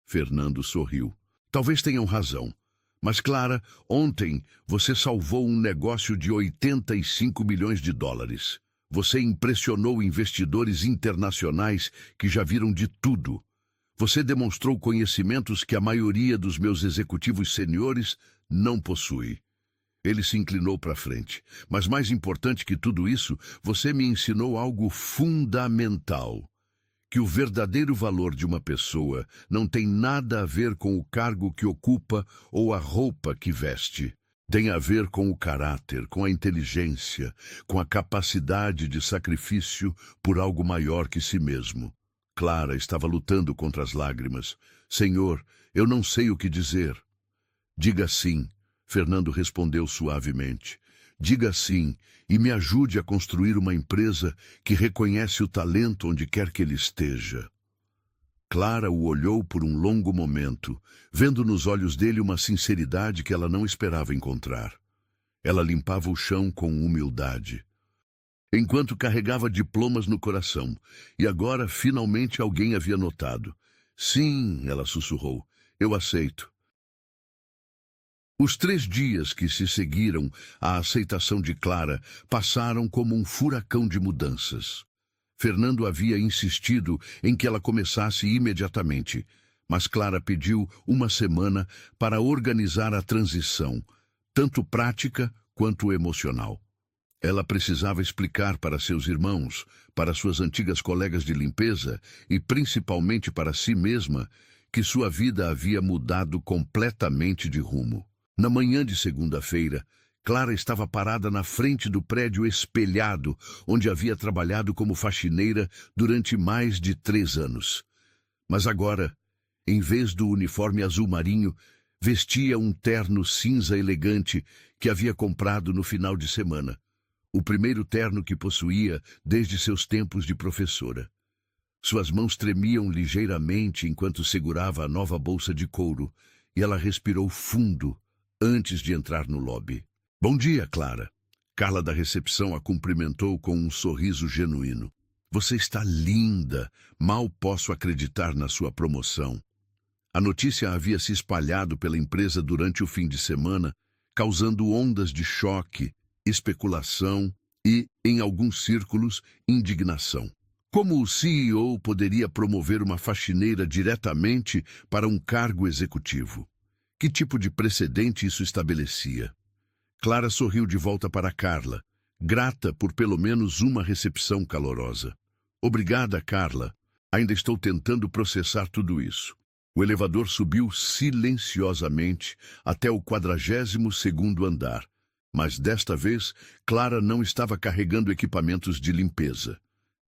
Fernando sorriu. Talvez tenham razão. Mas, Clara, ontem você salvou um negócio de 85 milhões de dólares. Você impressionou investidores internacionais que já viram de tudo. Você demonstrou conhecimentos que a maioria dos meus executivos seniores não possui. Ele se inclinou para frente. Mas mais importante que tudo isso, você me ensinou algo fundamental. Que o verdadeiro valor de uma pessoa não tem nada a ver com o cargo que ocupa ou a roupa que veste. Tem a ver com o caráter, com a inteligência, com a capacidade de sacrifício por algo maior que si mesmo. Clara estava lutando contra as lágrimas. Senhor, eu não sei o que dizer. Diga sim, Fernando respondeu suavemente. Diga sim e me ajude a construir uma empresa que reconhece o talento onde quer que ele esteja. Clara o olhou por um longo momento, vendo nos olhos dele uma sinceridade que ela não esperava encontrar. Ela limpava o chão com humildade, enquanto carregava diplomas no coração, e agora finalmente alguém havia notado. Sim, ela sussurrou, eu aceito. Os 3 dias que se seguiram à aceitação de Clara passaram como um furacão de mudanças. Fernando havia insistido em que ela começasse imediatamente, mas Clara pediu uma semana para organizar a transição, tanto prática quanto emocional. Ela precisava explicar para seus irmãos, para suas antigas colegas de limpeza e principalmente para si mesma que sua vida havia mudado completamente de rumo. Na manhã de segunda-feira, Clara estava parada na frente do prédio espelhado, onde havia trabalhado como faxineira durante mais de 3 anos. Mas agora, em vez do uniforme azul marinho, vestia um terno cinza elegante que havia comprado no final de semana. O primeiro terno que possuía desde seus tempos de professora. Suas mãos tremiam ligeiramente enquanto segurava a nova bolsa de couro, e ela respirou fundo antes de entrar no lobby. Bom dia, Clara. Carla da recepção a cumprimentou com um sorriso genuíno. Você está linda. Mal posso acreditar na sua promoção. A notícia havia se espalhado pela empresa durante o fim de semana, causando ondas de choque, especulação e, em alguns círculos, indignação. Como o CEO poderia promover uma faxineira diretamente para um cargo executivo? Que tipo de precedente isso estabelecia? Clara sorriu de volta para Carla, grata por pelo menos uma recepção calorosa. Obrigada, Carla. Ainda estou tentando processar tudo isso. O elevador subiu silenciosamente até o 42º andar, mas desta vez Clara não estava carregando equipamentos de limpeza.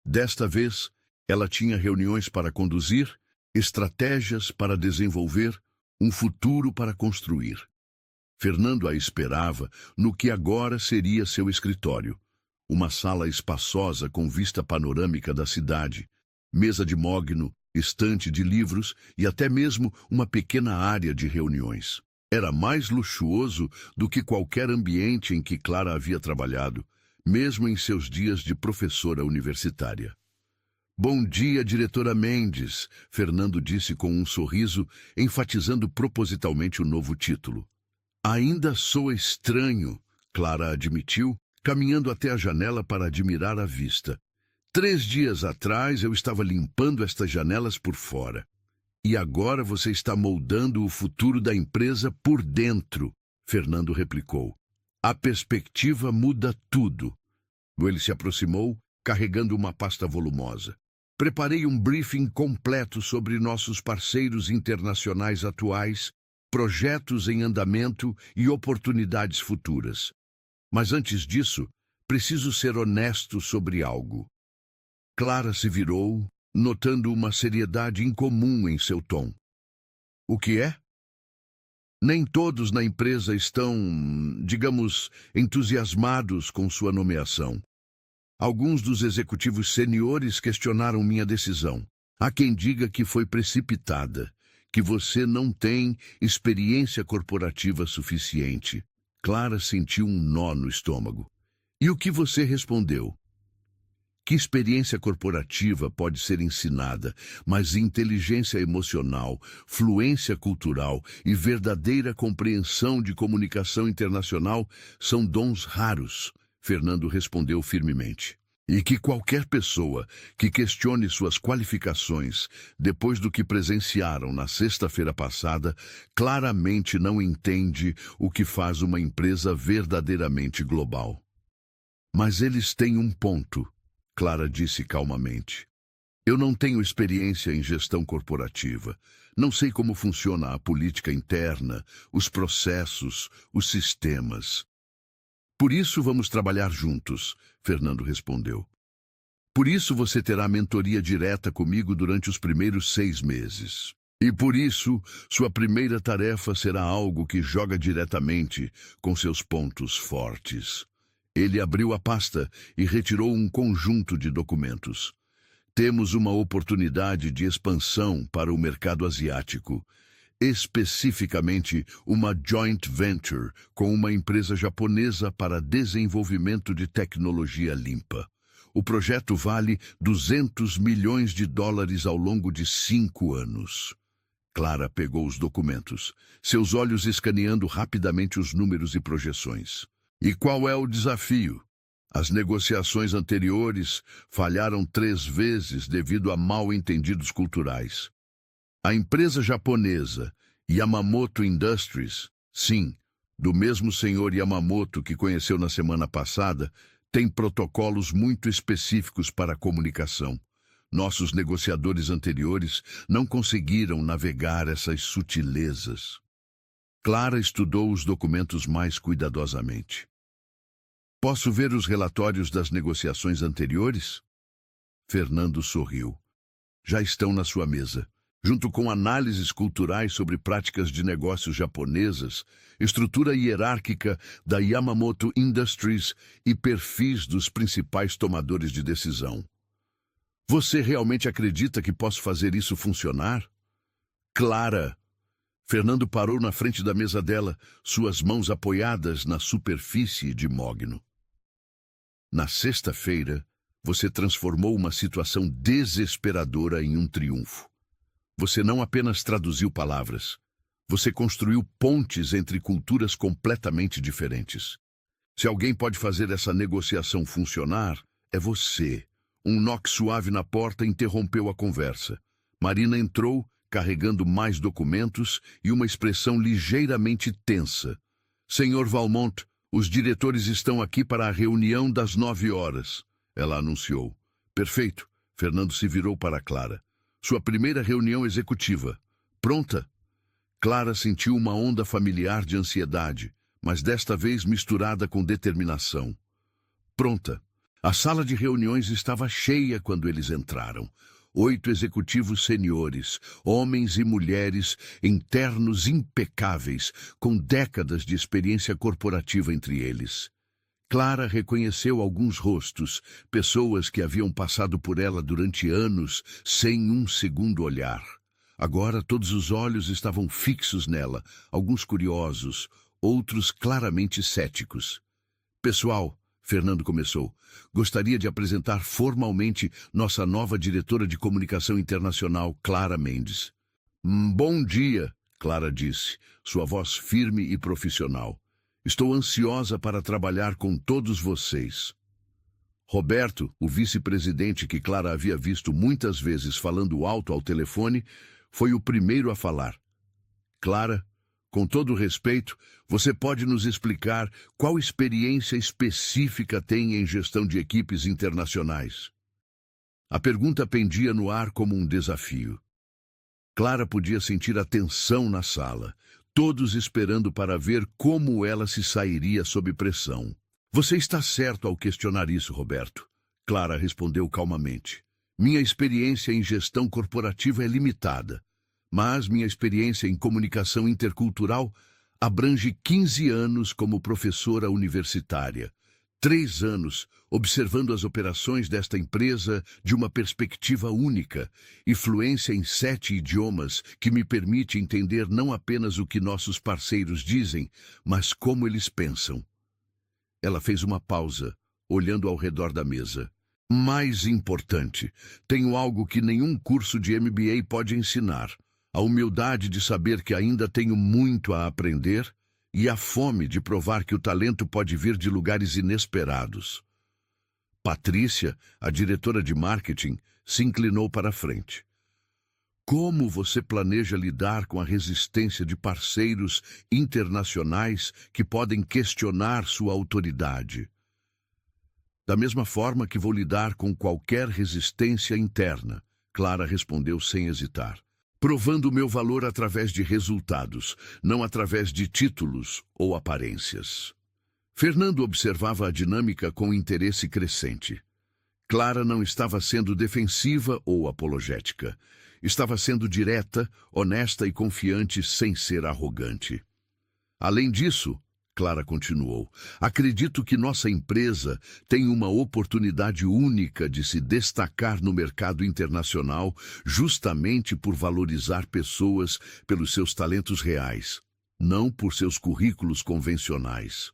Desta vez, ela tinha reuniões para conduzir, estratégias para desenvolver, um futuro para construir. Fernando a esperava no que agora seria seu escritório. Uma sala espaçosa com vista panorâmica da cidade, mesa de mogno, estante de livros e até mesmo uma pequena área de reuniões. Era mais luxuoso do que qualquer ambiente em que Clara havia trabalhado, mesmo em seus dias de professora universitária. Bom dia, diretora Mendes, Fernando disse com um sorriso, enfatizando propositalmente o novo título. Ainda sou estranho, Clara admitiu, caminhando até a janela para admirar a vista. 3 dias atrás eu estava limpando estas janelas por fora. E agora você está moldando o futuro da empresa por dentro, Fernando replicou. A perspectiva muda tudo. Ele se aproximou, carregando uma pasta volumosa. Preparei um briefing completo sobre nossos parceiros internacionais atuais, projetos em andamento e oportunidades futuras. Mas antes disso, preciso ser honesto sobre algo. Clara se virou, notando uma seriedade incomum em seu tom. O que é? Nem todos na empresa estão, digamos, entusiasmados com sua nomeação. Alguns dos executivos seniores questionaram minha decisão. Há quem diga que foi precipitada, que você não tem experiência corporativa suficiente. Clara sentiu um nó no estômago. E o que você respondeu? Que experiência corporativa pode ser ensinada, mas inteligência emocional, fluência cultural e verdadeira compreensão de comunicação internacional são dons raros, Fernando respondeu firmemente. E que qualquer pessoa que questione suas qualificações depois do que presenciaram na sexta-feira passada claramente não entende o que faz uma empresa verdadeiramente global. Mas eles têm um ponto, Clara disse calmamente. Eu não tenho experiência em gestão corporativa. Não sei como funciona a política interna, os processos, os sistemas. Por isso vamos trabalhar juntos, Fernando respondeu. Por isso você terá mentoria direta comigo durante os primeiros 6 meses. E por isso, sua primeira tarefa será algo que joga diretamente com seus pontos fortes. Ele abriu a pasta e retirou um conjunto de documentos. Temos uma oportunidade de expansão para o mercado asiático. Especificamente uma joint venture com uma empresa japonesa para desenvolvimento de tecnologia limpa. O projeto vale $200 milhões ao longo de 5 anos. Clara pegou os documentos, seus olhos escaneando rapidamente os números e projeções. E qual é o desafio? As negociações anteriores falharam 3 vezes devido a mal-entendidos culturais. A empresa japonesa Yamamoto Industries, sim, do mesmo senhor Yamamoto que conheceu na semana passada, tem protocolos muito específicos para a comunicação. Nossos negociadores anteriores não conseguiram navegar essas sutilezas. Clara estudou os documentos mais cuidadosamente. Posso ver os relatórios das negociações anteriores? Fernando sorriu. Já estão na sua mesa. Junto com análises culturais sobre práticas de negócios japonesas, estrutura hierárquica da Yamamoto Industries e perfis dos principais tomadores de decisão. Você realmente acredita que posso fazer isso funcionar? Clara! Fernando parou na frente da mesa dela, suas mãos apoiadas na superfície de mogno. Na sexta-feira, você transformou uma situação desesperadora em um triunfo. Você não apenas traduziu palavras, você construiu pontes entre culturas completamente diferentes. Se alguém pode fazer essa negociação funcionar, é você. Um knock suave na porta interrompeu a conversa. Marina entrou, carregando mais documentos e uma expressão ligeiramente tensa. Senhor Valmont, os diretores estão aqui para a reunião das 9 horas, ela anunciou. Perfeito. Fernando se virou para Clara. Sua primeira reunião executiva. Pronta? Clara sentiu uma onda familiar de ansiedade, mas desta vez misturada com determinação. Pronta. A sala de reuniões estava cheia quando eles entraram. 8 executivos seniores, homens e mulheres, internos impecáveis, com décadas de experiência corporativa entre eles. Clara reconheceu alguns rostos, pessoas que haviam passado por ela durante anos, sem um segundo olhar. Agora todos os olhos estavam fixos nela, alguns curiosos, outros claramente céticos. Pessoal, Fernando começou, gostaria de apresentar formalmente nossa nova diretora de comunicação internacional, Clara Mendes. Bom dia, Clara disse, sua voz firme e profissional. Estou ansiosa para trabalhar com todos vocês. Roberto, o vice-presidente que Clara havia visto muitas vezes falando alto ao telefone, foi o primeiro a falar. Clara, com todo respeito, você pode nos explicar qual experiência específica tem em gestão de equipes internacionais? A pergunta pendia no ar como um desafio. Clara podia sentir a tensão na sala, todos esperando para ver como ela se sairia sob pressão. Você está certo ao questionar isso, Roberto. Clara respondeu calmamente. Minha experiência em gestão corporativa é limitada, mas minha experiência em comunicação intercultural Abrange 15 anos como professora universitária. 3 anos observando as operações desta empresa de uma perspectiva única, e fluência em 7 idiomas que me permite entender não apenas o que nossos parceiros dizem, mas como eles pensam. Ela fez uma pausa, olhando ao redor da mesa. Mais importante, tenho algo que nenhum curso de MBA pode ensinar: a humildade de saber que ainda tenho muito a aprender e a fome de provar que o talento pode vir de lugares inesperados. Patrícia, a diretora de marketing, se inclinou para a frente. Como você planeja lidar com a resistência de parceiros internacionais que podem questionar sua autoridade? Da mesma forma que vou lidar com qualquer resistência interna, Clara respondeu sem hesitar. Provando o meu valor através de resultados, não através de títulos ou aparências. Fernando observava a dinâmica com interesse crescente. Clara não estava sendo defensiva ou apologética. Estava sendo direta, honesta e confiante sem ser arrogante. Além disso, Clara continuou, acredito que nossa empresa tem uma oportunidade única de se destacar no mercado internacional justamente por valorizar pessoas pelos seus talentos reais, não por seus currículos convencionais.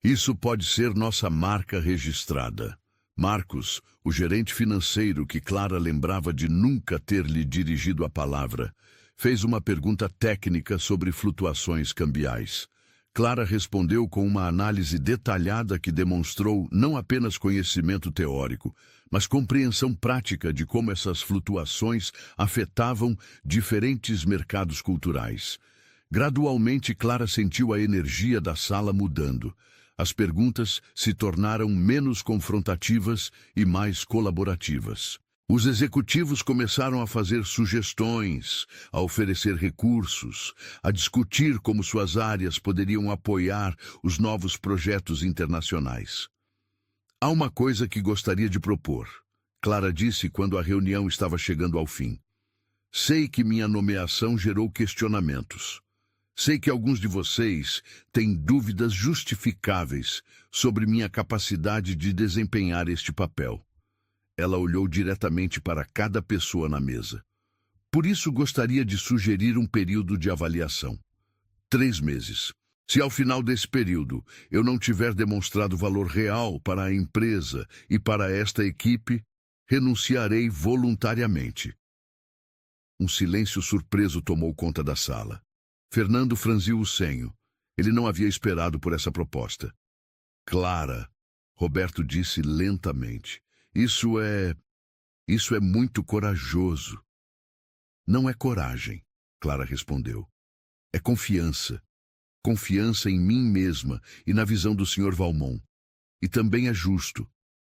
Isso pode ser nossa marca registrada. Marcos, o gerente financeiro que Clara lembrava de nunca ter lhe dirigido a palavra, fez uma pergunta técnica sobre flutuações cambiais. Clara respondeu com uma análise detalhada que demonstrou não apenas conhecimento teórico, mas compreensão prática de como essas flutuações afetavam diferentes mercados culturais. Gradualmente, Clara sentiu a energia da sala mudando. As perguntas se tornaram menos confrontativas e mais colaborativas. Os executivos começaram a fazer sugestões, a oferecer recursos, a discutir como suas áreas poderiam apoiar os novos projetos internacionais. Há uma coisa que gostaria de propor, Clara disse quando a reunião estava chegando ao fim. Sei que minha nomeação gerou questionamentos. Sei que alguns de vocês têm dúvidas justificáveis sobre minha capacidade de desempenhar este papel. Ela olhou diretamente para cada pessoa na mesa. Por isso, gostaria de sugerir um período de avaliação. 3 meses. Se ao final desse período eu não tiver demonstrado valor real para a empresa e para esta equipe, renunciarei voluntariamente. Um silêncio surpreso tomou conta da sala. Fernando franziu o senho. Ele não havia esperado por essa proposta. Clara, Roberto disse lentamente. Isso é muito corajoso. Não é coragem, Clara respondeu. É confiança. Confiança em mim mesma e na visão do Sr. Valmont. E também é justo.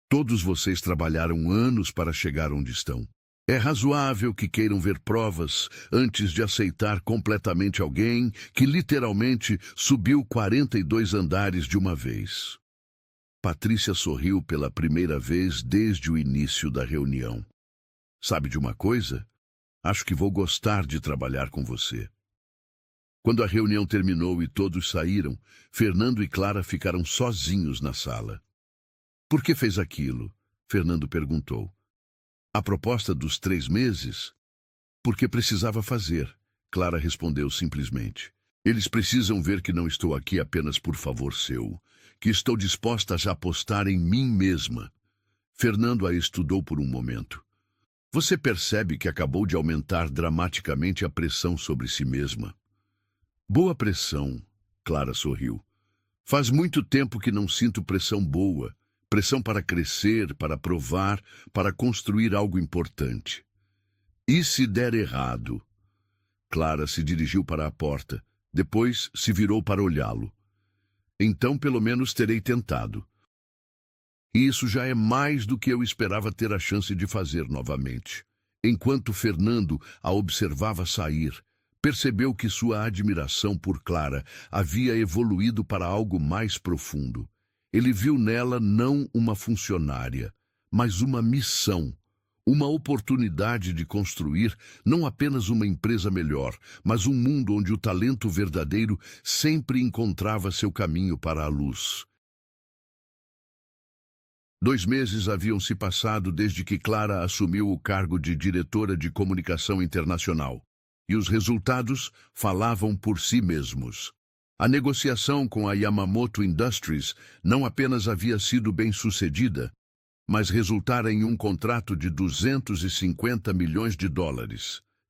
Todos vocês trabalharam anos para chegar onde estão. É razoável que queiram ver provas antes de aceitar completamente alguém que literalmente subiu 42 andares de uma vez. Patrícia sorriu pela primeira vez desde o início da reunião. Sabe de uma coisa? Acho que vou gostar de trabalhar com você. Quando a reunião terminou e todos saíram, Fernando e Clara ficaram sozinhos na sala. Por que fez aquilo? Fernando perguntou. A proposta dos 3 meses? Porque precisava fazer, Clara respondeu simplesmente. Eles precisam ver que não estou aqui apenas por favor seu, que estou disposta a já apostar em mim mesma. Fernando a estudou por um momento. Você percebe que acabou de aumentar dramaticamente a pressão sobre si mesma. Boa pressão, Clara sorriu. Faz muito tempo que não sinto pressão boa. Pressão para crescer, para provar, para construir algo importante. E se der errado? Clara se dirigiu para a porta, depois se virou para olhá-lo. Então, pelo menos, terei tentado. E isso já é mais do que eu esperava ter a chance de fazer novamente. Enquanto Fernando a observava sair, percebeu que sua admiração por Clara havia evoluído para algo mais profundo. Ele viu nela não uma funcionária, mas uma missão, Uma oportunidade de construir não apenas uma empresa melhor, mas um mundo onde o talento verdadeiro sempre encontrava seu caminho para a luz. 2 meses haviam se passado desde que Clara assumiu o cargo de diretora de comunicação internacional, e os resultados falavam por si mesmos. A negociação com a Yamamoto Industries não apenas havia sido bem-sucedida, mas resultara em um contrato de $250 milhões,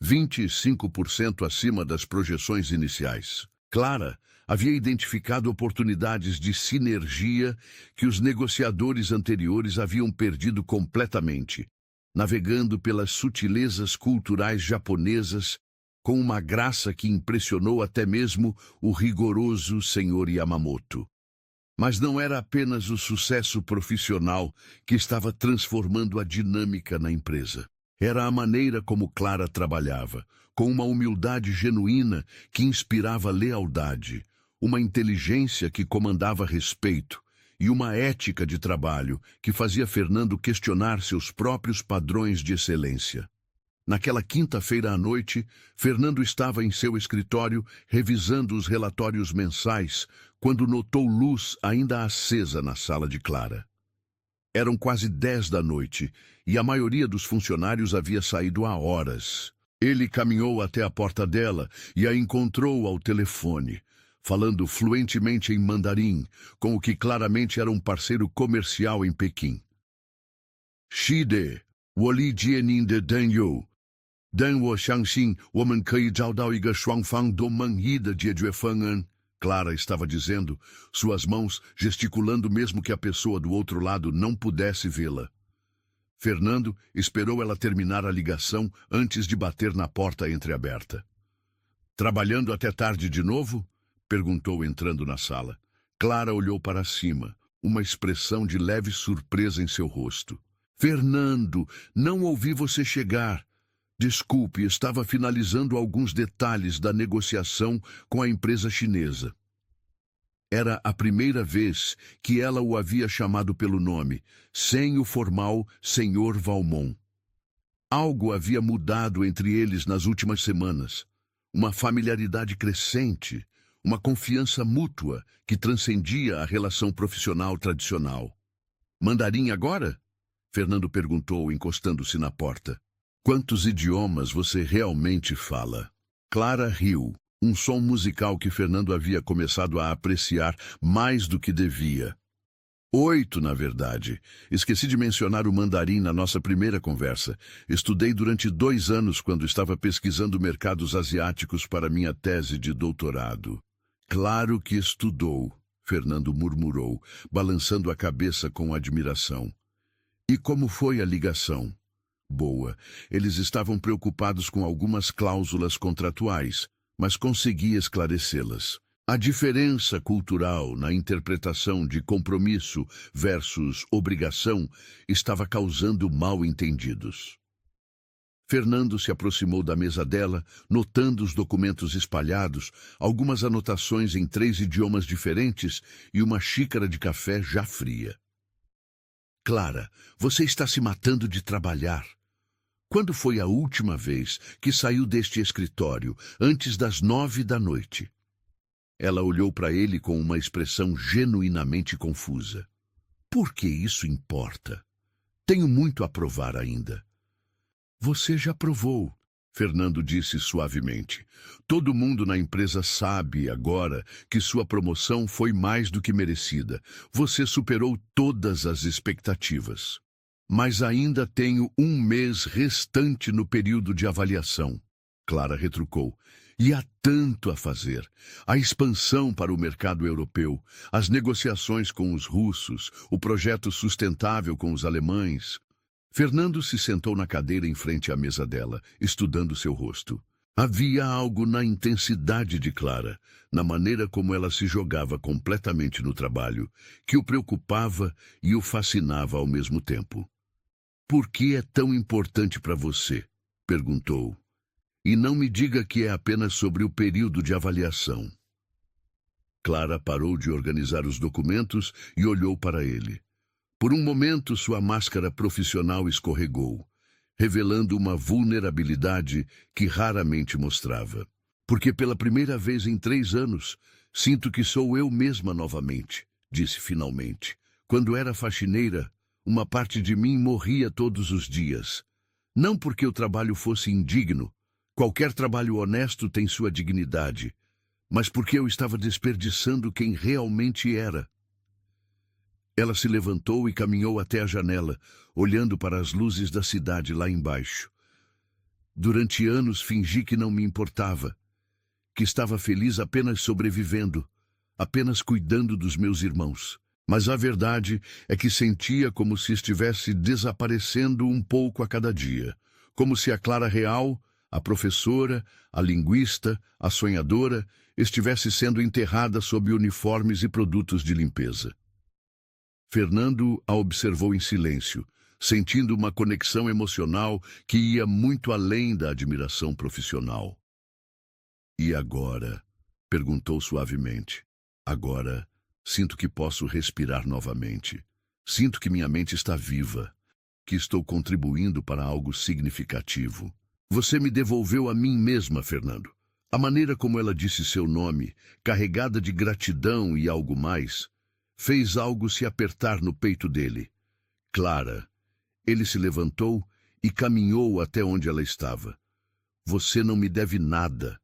25% acima das projeções iniciais. Clara havia identificado oportunidades de sinergia que os negociadores anteriores haviam perdido completamente, navegando pelas sutilezas culturais japonesas com uma graça que impressionou até mesmo o rigoroso Sr. Yamamoto. Mas não era apenas o sucesso profissional que estava transformando a dinâmica na empresa. Era a maneira como Clara trabalhava, com uma humildade genuína que inspirava lealdade, uma inteligência que comandava respeito e uma ética de trabalho que fazia Fernando questionar seus próprios padrões de excelência. Naquela quinta-feira à noite, Fernando estava em seu escritório revisando os relatórios mensais quando notou luz ainda acesa na sala de Clara. Eram quase 10 da noite e a maioria dos funcionários havia saído há horas. Ele caminhou até a porta dela e a encontrou ao telefone, falando fluentemente em mandarim, com o que claramente era um parceiro comercial em Pequim. Shide, Woli Jienin de Danyu. Clara estava dizendo, suas mãos gesticulando mesmo que a pessoa do outro lado não pudesse vê-la. Fernando esperou ela terminar a ligação antes de bater na porta entreaberta. "Trabalhando até tarde de novo?" perguntou entrando na sala. Clara olhou para cima, uma expressão de leve surpresa em seu rosto. "Fernando, não ouvi você chegar. Desculpe, estava finalizando alguns detalhes da negociação com a empresa chinesa." Era a primeira vez que ela o havia chamado pelo nome, sem o formal Sr. Valmont. Algo havia mudado entre eles nas últimas semanas. Uma familiaridade crescente, uma confiança mútua que transcendia a relação profissional tradicional. "Mandarim agora?" Fernando perguntou, encostando-se na porta. "Quantos idiomas você realmente fala?" Clara riu, um som musical que Fernando havia começado a apreciar mais do que devia. 8, na verdade. Esqueci de mencionar o mandarim na nossa primeira conversa. Estudei durante 2 anos quando estava pesquisando mercados asiáticos para minha tese de doutorado. "Claro que estudou", Fernando murmurou, balançando a cabeça com admiração. "E como foi a ligação?" "Boa. Eles estavam preocupados com algumas cláusulas contratuais, mas consegui esclarecê-las. A diferença cultural na interpretação de compromisso versus obrigação estava causando mal-entendidos." Fernando se aproximou da mesa dela, notando os documentos espalhados, algumas anotações em 3 idiomas diferentes e uma xícara de café já fria. "Clara, você está se matando de trabalhar. Quando foi a última vez que saiu deste escritório, antes das 9 da noite?" Ela olhou para ele com uma expressão genuinamente confusa. "Por que isso importa? Tenho muito a provar ainda." "Você já provou", Fernando disse suavemente. "Todo mundo na empresa sabe agora que sua promoção foi mais do que merecida. Você superou todas as expectativas. Mas ainda tenho 1 mês restante no período de avaliação." Clara retrucou. "E há tanto a fazer. A expansão para o mercado europeu, as negociações com os russos, o projeto sustentável com os alemães." Fernando se sentou na cadeira em frente à mesa dela, estudando seu rosto. Havia algo na intensidade de Clara, na maneira como ela se jogava completamente no trabalho, que o preocupava e o fascinava ao mesmo tempo. "Por que é tão importante para você?" perguntou. "E não me diga que é apenas sobre o período de avaliação." Clara parou de organizar os documentos e olhou para ele. Por um momento, sua máscara profissional escorregou. revelando uma vulnerabilidade que raramente mostrava. Porque pela primeira vez em 3 anos, sinto que sou eu mesma novamente, disse finalmente. Quando era faxineira, uma parte de mim morria todos os dias. Não porque o trabalho fosse indigno, qualquer trabalho honesto tem sua dignidade, mas porque eu estava desperdiçando quem realmente era. Ela se levantou e caminhou até a janela, olhando para as luzes da cidade lá embaixo. Durante anos fingi que não me importava, que estava feliz apenas sobrevivendo, apenas cuidando dos meus irmãos. Mas a verdade é que sentia como se estivesse desaparecendo um pouco a cada dia, como se a Clara real, a professora, a linguista, a sonhadora, estivesse sendo enterrada sob uniformes e produtos de limpeza. Fernando a observou em silêncio, sentindo uma conexão emocional que ia muito além da admiração profissional. "E agora?", perguntou suavemente. "Agora, sinto que posso respirar novamente. Sinto que minha mente está viva, que estou contribuindo para algo significativo. Você me devolveu a mim mesma, Fernando." A maneira como ela disse seu nome, carregada de gratidão e algo mais, fez algo se apertar no peito dele. "Clara." Ele se levantou e caminhou até onde ela estava. "Você não me deve nada.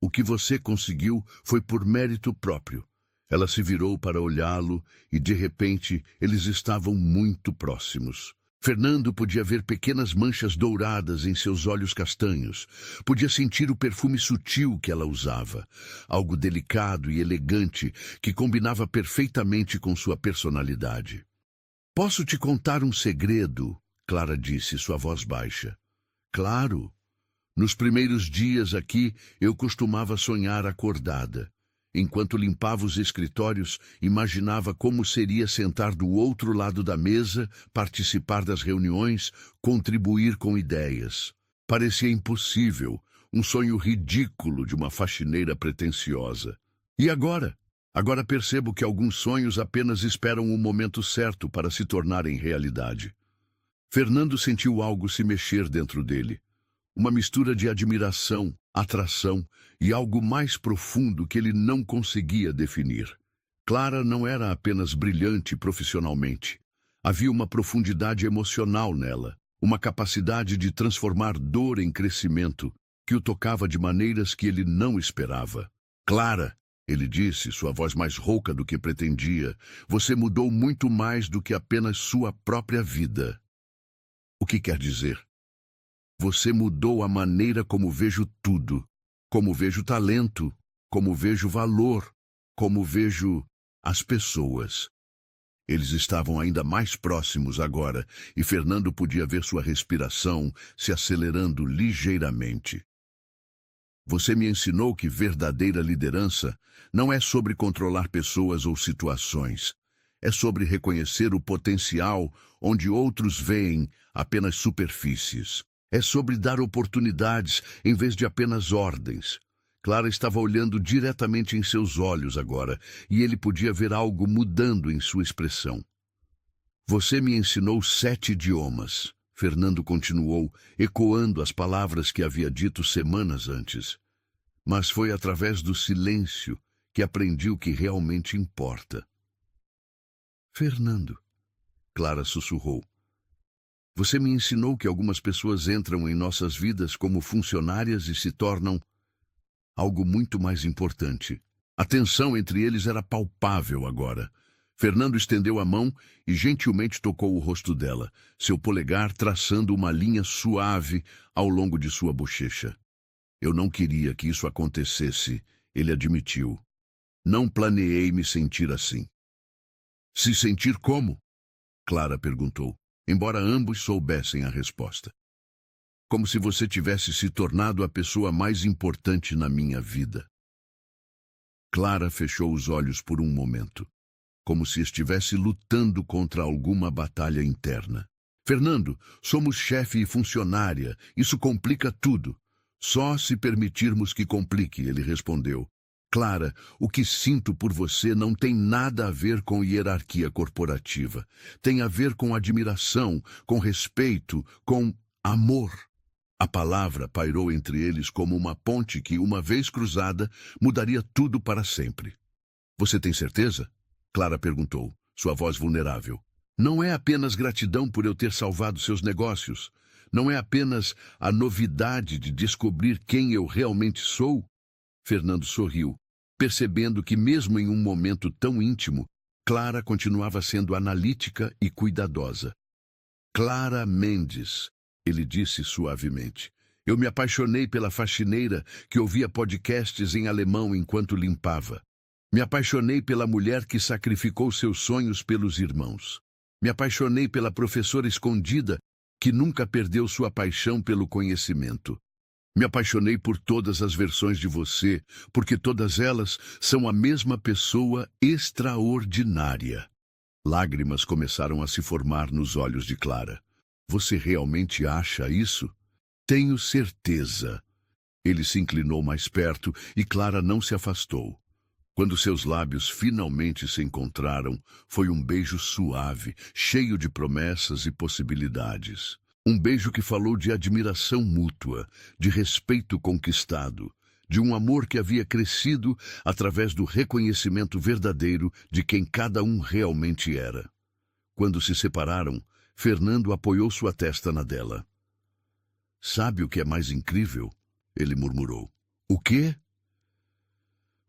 O que você conseguiu foi por mérito próprio." Ela se virou para olhá-lo e, de repente, eles estavam muito próximos. Fernando podia ver pequenas manchas douradas em seus olhos castanhos. Podia sentir o perfume sutil que ela usava, algo delicado e elegante que combinava perfeitamente com sua personalidade. "Posso te contar um segredo?", Clara disse, sua voz baixa. "Claro. Nos primeiros dias aqui, eu costumava sonhar acordada. Enquanto limpava os escritórios, imaginava como seria sentar do outro lado da mesa, participar das reuniões, contribuir com ideias. Parecia impossível, um sonho ridículo de uma faxineira pretensiosa. E agora? Agora percebo que alguns sonhos apenas esperam o momento certo para se tornarem realidade." Fernando sentiu algo se mexer dentro dele. Uma mistura de admiração, atração e algo mais profundo que ele não conseguia definir. Clara não era apenas brilhante profissionalmente. Havia uma profundidade emocional nela, uma capacidade de transformar dor em crescimento, que o tocava de maneiras que ele não esperava. "Clara", ele disse, sua voz mais rouca do que pretendia, "você mudou muito mais do que apenas sua própria vida." "O que quer dizer?" "Você mudou a maneira como vejo tudo, como vejo talento, como vejo valor, como vejo as pessoas." Eles estavam ainda mais próximos agora, e Fernando podia ver sua respiração se acelerando ligeiramente. "Você me ensinou que verdadeira liderança não é sobre controlar pessoas ou situações. É sobre reconhecer o potencial onde outros veem apenas superfícies. É sobre dar oportunidades em vez de apenas ordens." Clara estava olhando diretamente em seus olhos agora, e ele podia ver algo mudando em sua expressão. "Você me ensinou 7 idiomas, Fernando continuou, ecoando as palavras que havia dito semanas antes. "Mas foi através do silêncio que aprendi o que realmente importa." "Fernando", Clara sussurrou, "você me ensinou que algumas pessoas entram em nossas vidas como funcionárias e se tornam algo muito mais importante." A tensão entre eles era palpável agora. Fernando estendeu a mão e gentilmente tocou o rosto dela, seu polegar traçando uma linha suave ao longo de sua bochecha. "Eu não queria que isso acontecesse", ele admitiu. "Não planeei me sentir assim." "Se sentir como?", Clara perguntou, embora ambos soubessem a resposta. "Como se você tivesse se tornado a pessoa mais importante na minha vida." Clara fechou os olhos por um momento, como se estivesse lutando contra alguma batalha interna. "Fernando, somos chefe e funcionária, isso complica tudo." "Só se permitirmos que complique", ele respondeu. "Clara, o que sinto por você não tem nada a ver com hierarquia corporativa. Tem a ver com admiração, com respeito, com Amor. A palavra pairou entre eles como uma ponte que, uma vez cruzada, mudaria tudo para sempre. Você tem certeza? Clara perguntou, sua voz vulnerável. Não é apenas gratidão por eu ter salvado seus negócios. Não é apenas a novidade de descobrir quem eu realmente sou? Fernando sorriu, percebendo que mesmo em um momento tão íntimo, Clara continuava sendo analítica e cuidadosa. Clara Mendes, ele disse suavemente. Eu me apaixonei pela faxineira que ouvia podcasts em alemão enquanto limpava. Me apaixonei pela mulher que sacrificou seus sonhos pelos irmãos. Me apaixonei pela professora escondida que nunca perdeu sua paixão pelo conhecimento. Me apaixonei por todas as versões de você, porque todas elas são a mesma pessoa extraordinária. Lágrimas começaram a se formar nos olhos de Clara. Você realmente acha isso? Tenho certeza. Ele se inclinou mais perto e Clara não se afastou. Quando seus lábios finalmente se encontraram, foi um beijo suave, cheio de promessas e possibilidades. Um beijo que falou de admiração mútua, de respeito conquistado, de um amor que havia crescido através do reconhecimento verdadeiro de quem cada um realmente era. Quando se separaram, Fernando apoiou sua testa na dela. Sabe o que é mais incrível? Ele murmurou. O quê?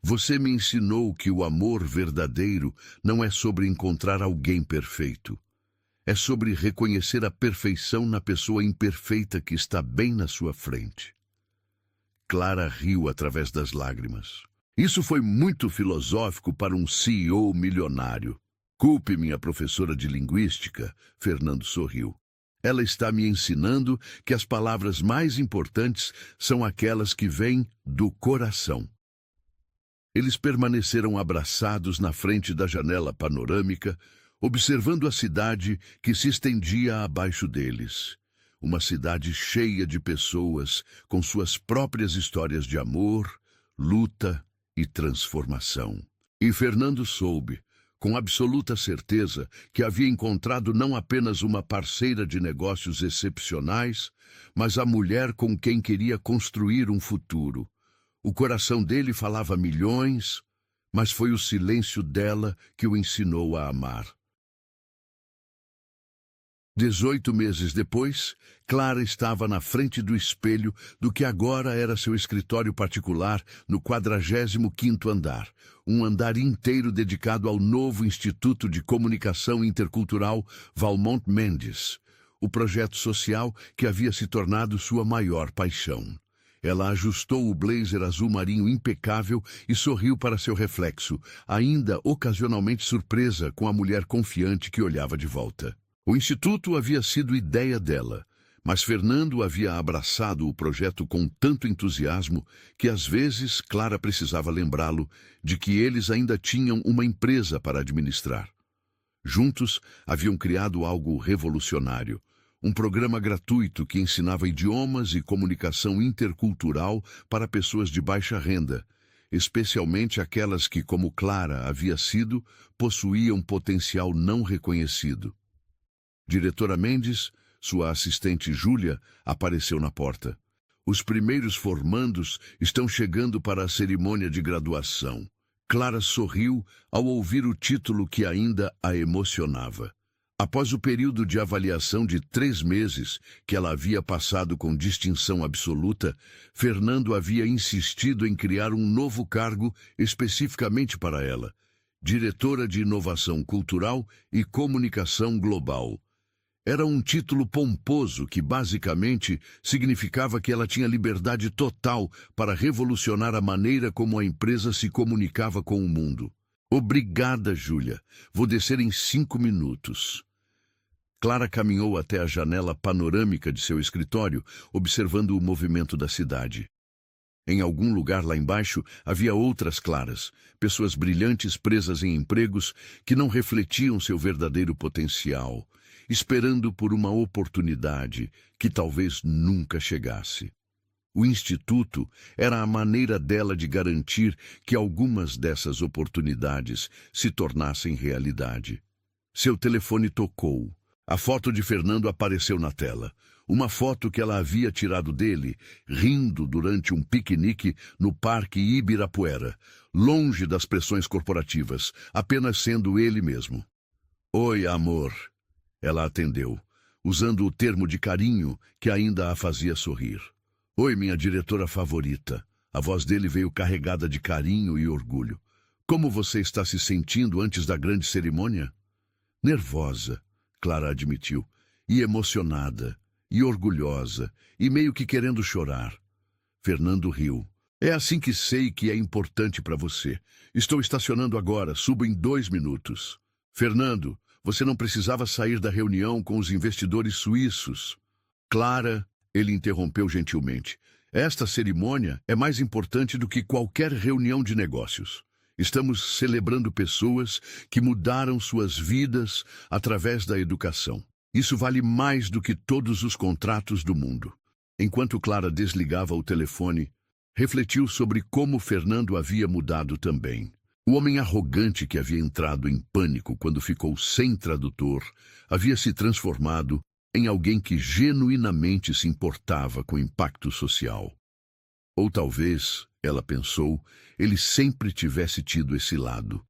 Você me ensinou que o amor verdadeiro não é sobre encontrar alguém perfeito. É sobre reconhecer a perfeição na pessoa imperfeita que está bem na sua frente. Clara riu através das lágrimas. Isso foi muito filosófico para um CEO milionário. Culpe minha professora de linguística, Fernando sorriu. Ela está me ensinando que as palavras mais importantes são aquelas que vêm do coração. Eles permaneceram abraçados na frente da janela panorâmica, observando a cidade que se estendia abaixo deles. Uma cidade cheia de pessoas com suas próprias histórias de amor, luta e transformação. E Fernando soube, com absoluta certeza, que havia encontrado não apenas uma parceira de negócios excepcionais, mas a mulher com quem queria construir um futuro. O coração dele falava milhões, mas foi o silêncio dela que o ensinou a amar. 18 meses depois, Clara estava na frente do espelho do que agora era seu escritório particular no 45º andar, um andar inteiro dedicado ao novo Instituto de Comunicação Intercultural Valmont Mendes, o projeto social que havia se tornado sua maior paixão. Ela ajustou o blazer azul marinho impecável e sorriu para seu reflexo, ainda ocasionalmente surpresa com a mulher confiante que olhava de volta. O instituto havia sido ideia dela, mas Fernando havia abraçado o projeto com tanto entusiasmo que às vezes Clara precisava lembrá-lo de que eles ainda tinham uma empresa para administrar. Juntos haviam criado algo revolucionário, um programa gratuito que ensinava idiomas e comunicação intercultural para pessoas de baixa renda, especialmente aquelas que, como Clara havia sido, possuíam potencial não reconhecido. Diretora Mendes, sua assistente Júlia, apareceu na porta. Os primeiros formandos estão chegando para a cerimônia de graduação. Clara sorriu ao ouvir o título que ainda a emocionava. Após o período de avaliação de 3 meses que ela havia passado com distinção absoluta, Fernando havia insistido em criar um novo cargo especificamente para ela, Diretora de Inovação Cultural e Comunicação Global. Era um título pomposo que basicamente significava que ela tinha liberdade total para revolucionar a maneira como a empresa se comunicava com o mundo. Obrigada, Júlia. Vou descer em 5 minutos. Clara caminhou até a janela panorâmica de seu escritório, observando o movimento da cidade. Em algum lugar lá embaixo havia outras Claras, pessoas brilhantes presas em empregos que não refletiam seu verdadeiro potencial, esperando por uma oportunidade que talvez nunca chegasse. O Instituto era a maneira dela de garantir que algumas dessas oportunidades se tornassem realidade. Seu telefone tocou. A foto de Fernando apareceu na tela. Uma foto que ela havia tirado dele, rindo durante um piquenique no Parque Ibirapuera, longe das pressões corporativas, apenas sendo ele mesmo. Oi, amor. Ela atendeu, usando o termo de carinho que ainda a fazia sorrir. Oi, minha diretora favorita. A voz dele veio carregada de carinho e orgulho. Como você está se sentindo antes da grande cerimônia? Nervosa, Clara admitiu, e emocionada, e orgulhosa, e meio que querendo chorar. Fernando riu. É assim que sei que é importante para você. Estou estacionando agora, subo em 2 minutos. Fernando, você não precisava sair da reunião com os investidores suíços. Clara, ele interrompeu gentilmente. Esta cerimônia é mais importante do que qualquer reunião de negócios. Estamos celebrando pessoas que mudaram suas vidas através da educação. Isso vale mais do que todos os contratos do mundo. Enquanto Clara desligava o telefone, refletiu sobre como Fernando havia mudado também. O homem arrogante que havia entrado em pânico quando ficou sem tradutor havia se transformado em alguém que genuinamente se importava com o impacto social. Ou talvez, ela pensou, ele sempre tivesse tido esse lado.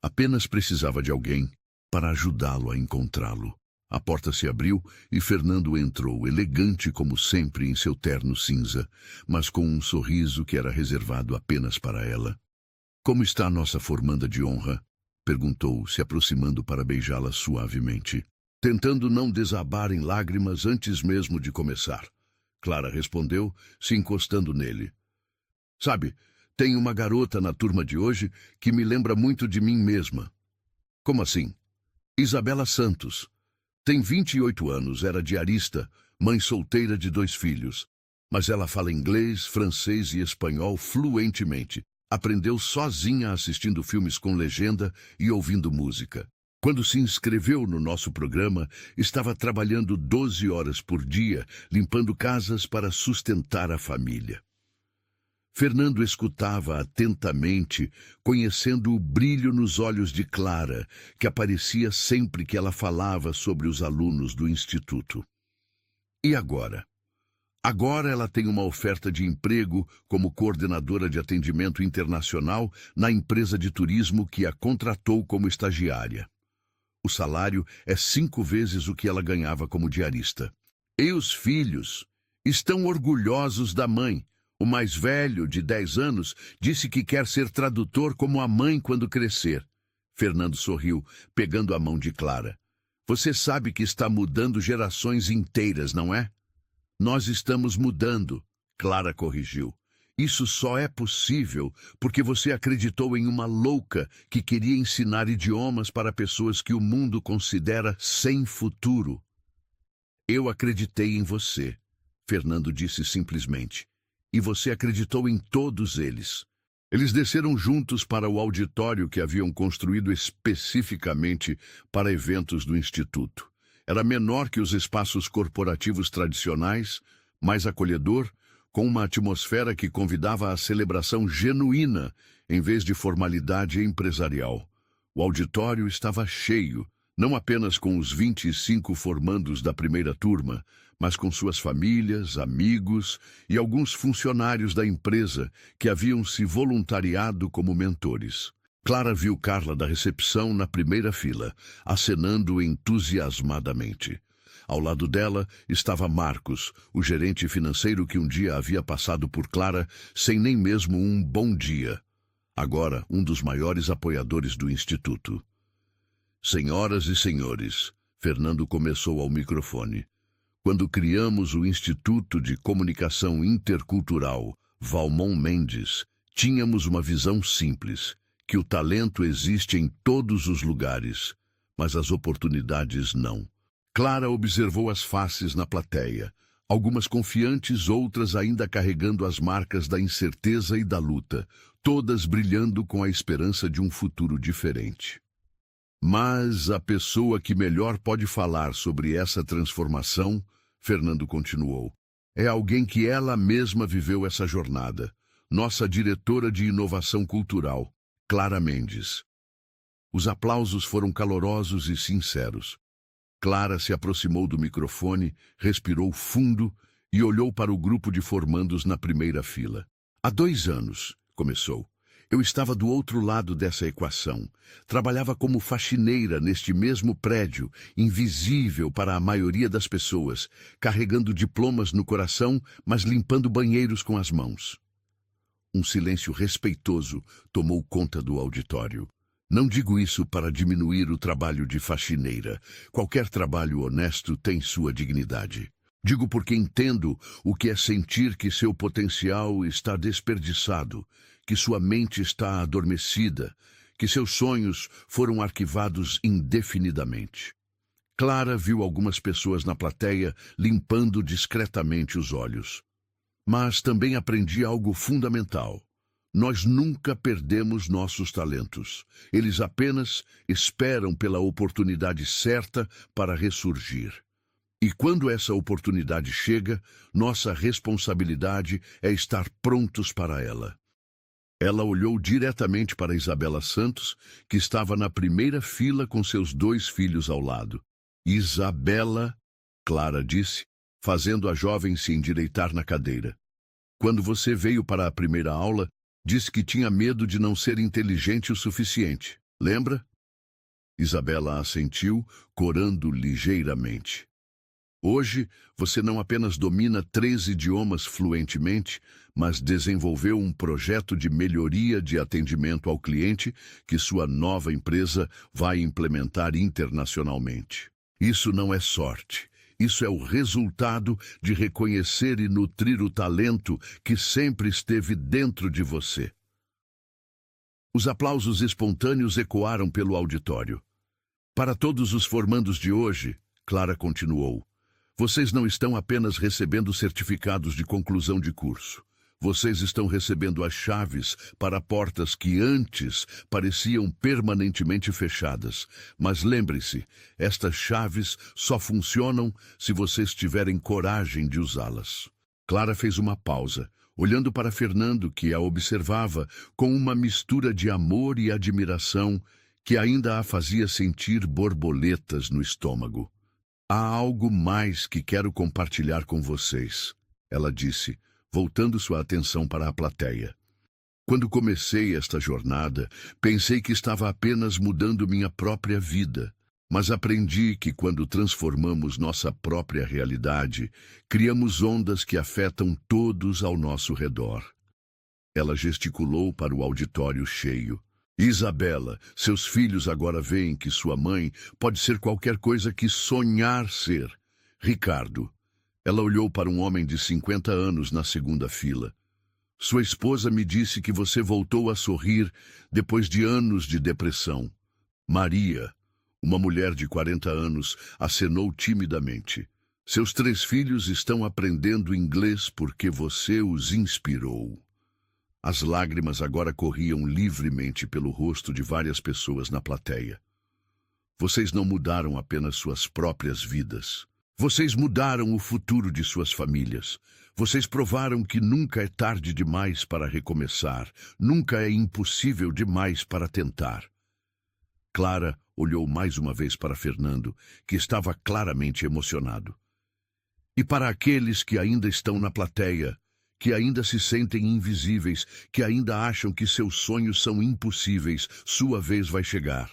Apenas precisava de alguém para ajudá-lo a encontrá-lo. A porta se abriu e Fernando entrou, elegante como sempre em seu terno cinza, mas com um sorriso que era reservado apenas para ela. Como está a nossa formanda de honra? Perguntou, se aproximando para beijá-la suavemente, tentando não desabar em lágrimas antes mesmo de começar. Clara respondeu, se encostando nele. Sabe, tem uma garota na turma de hoje que me lembra muito de mim mesma. Como assim? Isabela Santos. Tem 28 anos, era diarista, mãe solteira de 2 filhos. Mas ela fala inglês, francês e espanhol fluentemente. Aprendeu sozinha assistindo filmes com legenda e ouvindo música. Quando se inscreveu no nosso programa, estava trabalhando 12 horas por dia, limpando casas para sustentar a família. Fernando escutava atentamente, conhecendo o brilho nos olhos de Clara, que aparecia sempre que ela falava sobre os alunos do instituto. E agora? Agora ela tem uma oferta de emprego como coordenadora de atendimento internacional na empresa de turismo que a contratou como estagiária. O salário é 5 vezes o que ela ganhava como diarista. E os filhos estão orgulhosos da mãe. O mais velho, de 10 anos, disse que quer ser tradutor como a mãe quando crescer. Fernando sorriu, pegando a mão de Clara. Você sabe que está mudando gerações inteiras, não é? Nós estamos mudando, Clara corrigiu. Isso só é possível porque você acreditou em uma louca que queria ensinar idiomas para pessoas que o mundo considera sem futuro. Eu acreditei em você, Fernando disse simplesmente. E você acreditou em todos eles. Eles desceram juntos para o auditório que haviam construído especificamente para eventos do Instituto. Era menor que os espaços corporativos tradicionais, mais acolhedor, com uma atmosfera que convidava à celebração genuína, em vez de formalidade empresarial. O auditório estava cheio, não apenas com os 25 formandos da primeira turma, mas com suas famílias, amigos e alguns funcionários da empresa que haviam se voluntariado como mentores. Clara viu Carla da recepção na primeira fila, acenando entusiasmadamente. Ao lado dela estava Marcos, o gerente financeiro que um dia havia passado por Clara sem nem mesmo um bom dia. Agora, um dos maiores apoiadores do Instituto. Senhoras e senhores, Fernando começou ao microfone. Quando criamos o Instituto de Comunicação Intercultural, Valmont Mendes, tínhamos uma visão simples, que o talento existe em todos os lugares, mas as oportunidades não. Clara observou as faces na plateia, algumas confiantes, outras ainda carregando as marcas da incerteza e da luta, todas brilhando com a esperança de um futuro diferente. Mas a pessoa que melhor pode falar sobre essa transformação, Fernando continuou, é alguém que ela mesma viveu essa jornada, nossa diretora de inovação cultural, Clara Mendes. Os aplausos foram calorosos e sinceros. Clara se aproximou do microfone, respirou fundo e olhou para o grupo de formandos na primeira fila. Há 2 anos, começou. Eu estava do outro lado dessa equação. Trabalhava como faxineira neste mesmo prédio, invisível para a maioria das pessoas, carregando diplomas no coração, mas limpando banheiros com as mãos. Um silêncio respeitoso tomou conta do auditório. Não digo isso para diminuir o trabalho de faxineira. Qualquer trabalho honesto tem sua dignidade. Digo porque entendo o que é sentir que seu potencial está desperdiçado, que sua mente está adormecida, que seus sonhos foram arquivados indefinidamente. Clara viu algumas pessoas na plateia limpando discretamente os olhos. Mas também aprendi algo fundamental. Nós nunca perdemos nossos talentos. Eles apenas esperam pela oportunidade certa para ressurgir. E quando essa oportunidade chega, nossa responsabilidade é estar prontos para ela. Ela olhou diretamente para Isabela Santos, que estava na primeira fila com seus 2 filhos ao lado. Isabela, Clara disse, fazendo a jovem se endireitar na cadeira. Quando você veio para a primeira aula, disse que tinha medo de não ser inteligente o suficiente. Lembra? Isabela assentiu, corando ligeiramente. Hoje, você não apenas domina 3 idiomas fluentemente, mas desenvolveu um projeto de melhoria de atendimento ao cliente que sua nova empresa vai implementar internacionalmente. Isso não é sorte. Isso é o resultado de reconhecer e nutrir o talento que sempre esteve dentro de você. Os aplausos espontâneos ecoaram pelo auditório. Para todos os formandos de hoje, Clara continuou, vocês não estão apenas recebendo certificados de conclusão de curso. Vocês estão recebendo as chaves para portas que antes pareciam permanentemente fechadas. Mas lembre-se, estas chaves só funcionam se vocês tiverem coragem de usá-las. Clara fez uma pausa, olhando para Fernando, que a observava com uma mistura de amor e admiração que ainda a fazia sentir borboletas no estômago. Há algo mais que quero compartilhar com vocês, ela disse, voltando sua atenção para a plateia. Quando comecei esta jornada, pensei que estava apenas mudando minha própria vida, mas aprendi que quando transformamos nossa própria realidade, criamos ondas que afetam todos ao nosso redor. Ela gesticulou para o auditório cheio. Isabela, seus filhos agora veem que sua mãe pode ser qualquer coisa que sonhar ser. Ricardo. Ela olhou para um homem de 50 anos na segunda fila. Sua esposa me disse que você voltou a sorrir depois de anos de depressão. Maria, uma mulher de 40 anos, acenou timidamente. Seus 3 filhos estão aprendendo inglês porque você os inspirou. As lágrimas agora corriam livremente pelo rosto de várias pessoas na plateia. Vocês não mudaram apenas suas próprias vidas. Vocês mudaram o futuro de suas famílias. Vocês provaram que nunca é tarde demais para recomeçar. Nunca é impossível demais para tentar. Clara olhou mais uma vez para Fernando, que estava claramente emocionado. E para aqueles que ainda estão na plateia, que ainda se sentem invisíveis, que ainda acham que seus sonhos são impossíveis, sua vez vai chegar.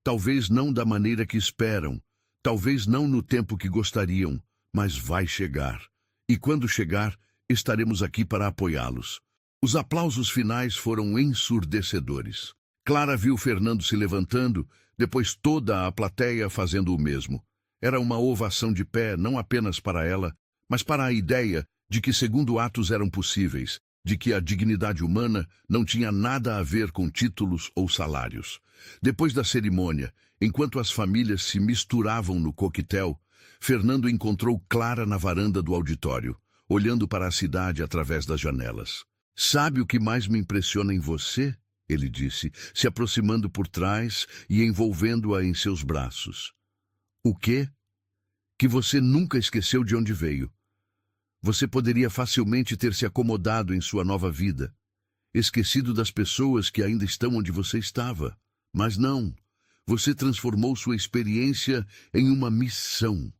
Talvez não da maneira que esperam, talvez não no tempo que gostariam, mas vai chegar. E quando chegar, estaremos aqui para apoiá-los. Os aplausos finais foram ensurdecedores. Clara viu Fernando se levantando, depois toda a plateia fazendo o mesmo. Era uma ovação de pé, não apenas para ela, mas para a ideia de que segundo atos eram possíveis, de que a dignidade humana não tinha nada a ver com títulos ou salários. Depois da cerimônia, enquanto as famílias se misturavam no coquetel, Fernando encontrou Clara na varanda do auditório, olhando para a cidade através das janelas. Sabe o que mais me impressiona em você? Ele disse, se aproximando por trás e envolvendo-a em seus braços. O quê? Que você nunca esqueceu de onde veio. Você poderia facilmente ter se acomodado em sua nova vida, esquecido das pessoas que ainda estão onde você estava. Mas não. Você transformou sua experiência em uma missão.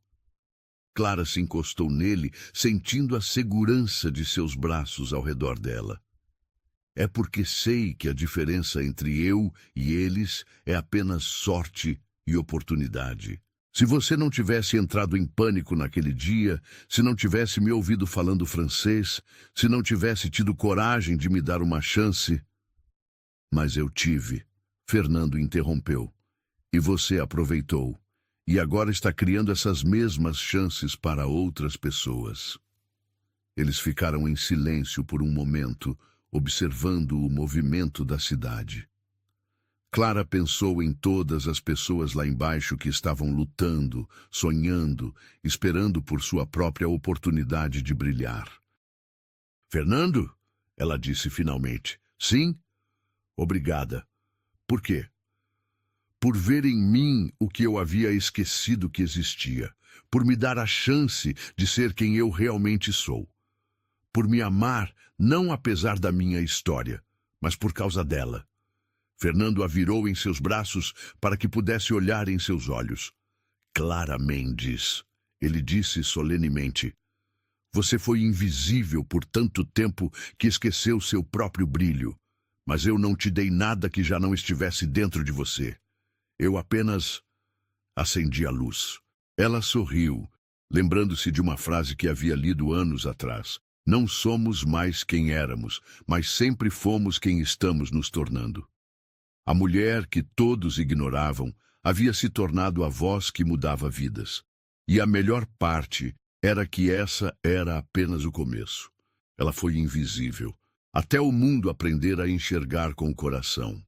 Clara se encostou nele, sentindo a segurança de seus braços ao redor dela. É porque sei que a diferença entre eu e eles é apenas sorte e oportunidade. Se você não tivesse entrado em pânico naquele dia, se não tivesse me ouvido falando francês, se não tivesse tido coragem de me dar uma chance... Mas eu tive. Fernando interrompeu. E você aproveitou. E agora está criando essas mesmas chances para outras pessoas. Eles ficaram em silêncio por um momento, observando o movimento da cidade. Clara pensou em todas as pessoas lá embaixo que estavam lutando, sonhando, esperando por sua própria oportunidade de brilhar. Fernando? Ela disse finalmente. Sim? Obrigada. Por quê? Por ver em mim o que eu havia esquecido que existia, por me dar a chance de ser quem eu realmente sou, por me amar não apesar da minha história, mas por causa dela. Fernando a virou em seus braços para que pudesse olhar em seus olhos. Clara Mendes, ele disse solenemente, você foi invisível por tanto tempo que esqueceu seu próprio brilho, mas eu não te dei nada que já não estivesse dentro de você. Eu apenas acendi a luz. Ela sorriu, lembrando-se de uma frase que havia lido anos atrás. Não somos mais quem éramos, mas sempre fomos quem estamos nos tornando. A mulher que todos ignoravam havia se tornado a voz que mudava vidas. E a melhor parte era que essa era apenas o começo. Ela foi invisível, até o mundo aprender a enxergar com o coração.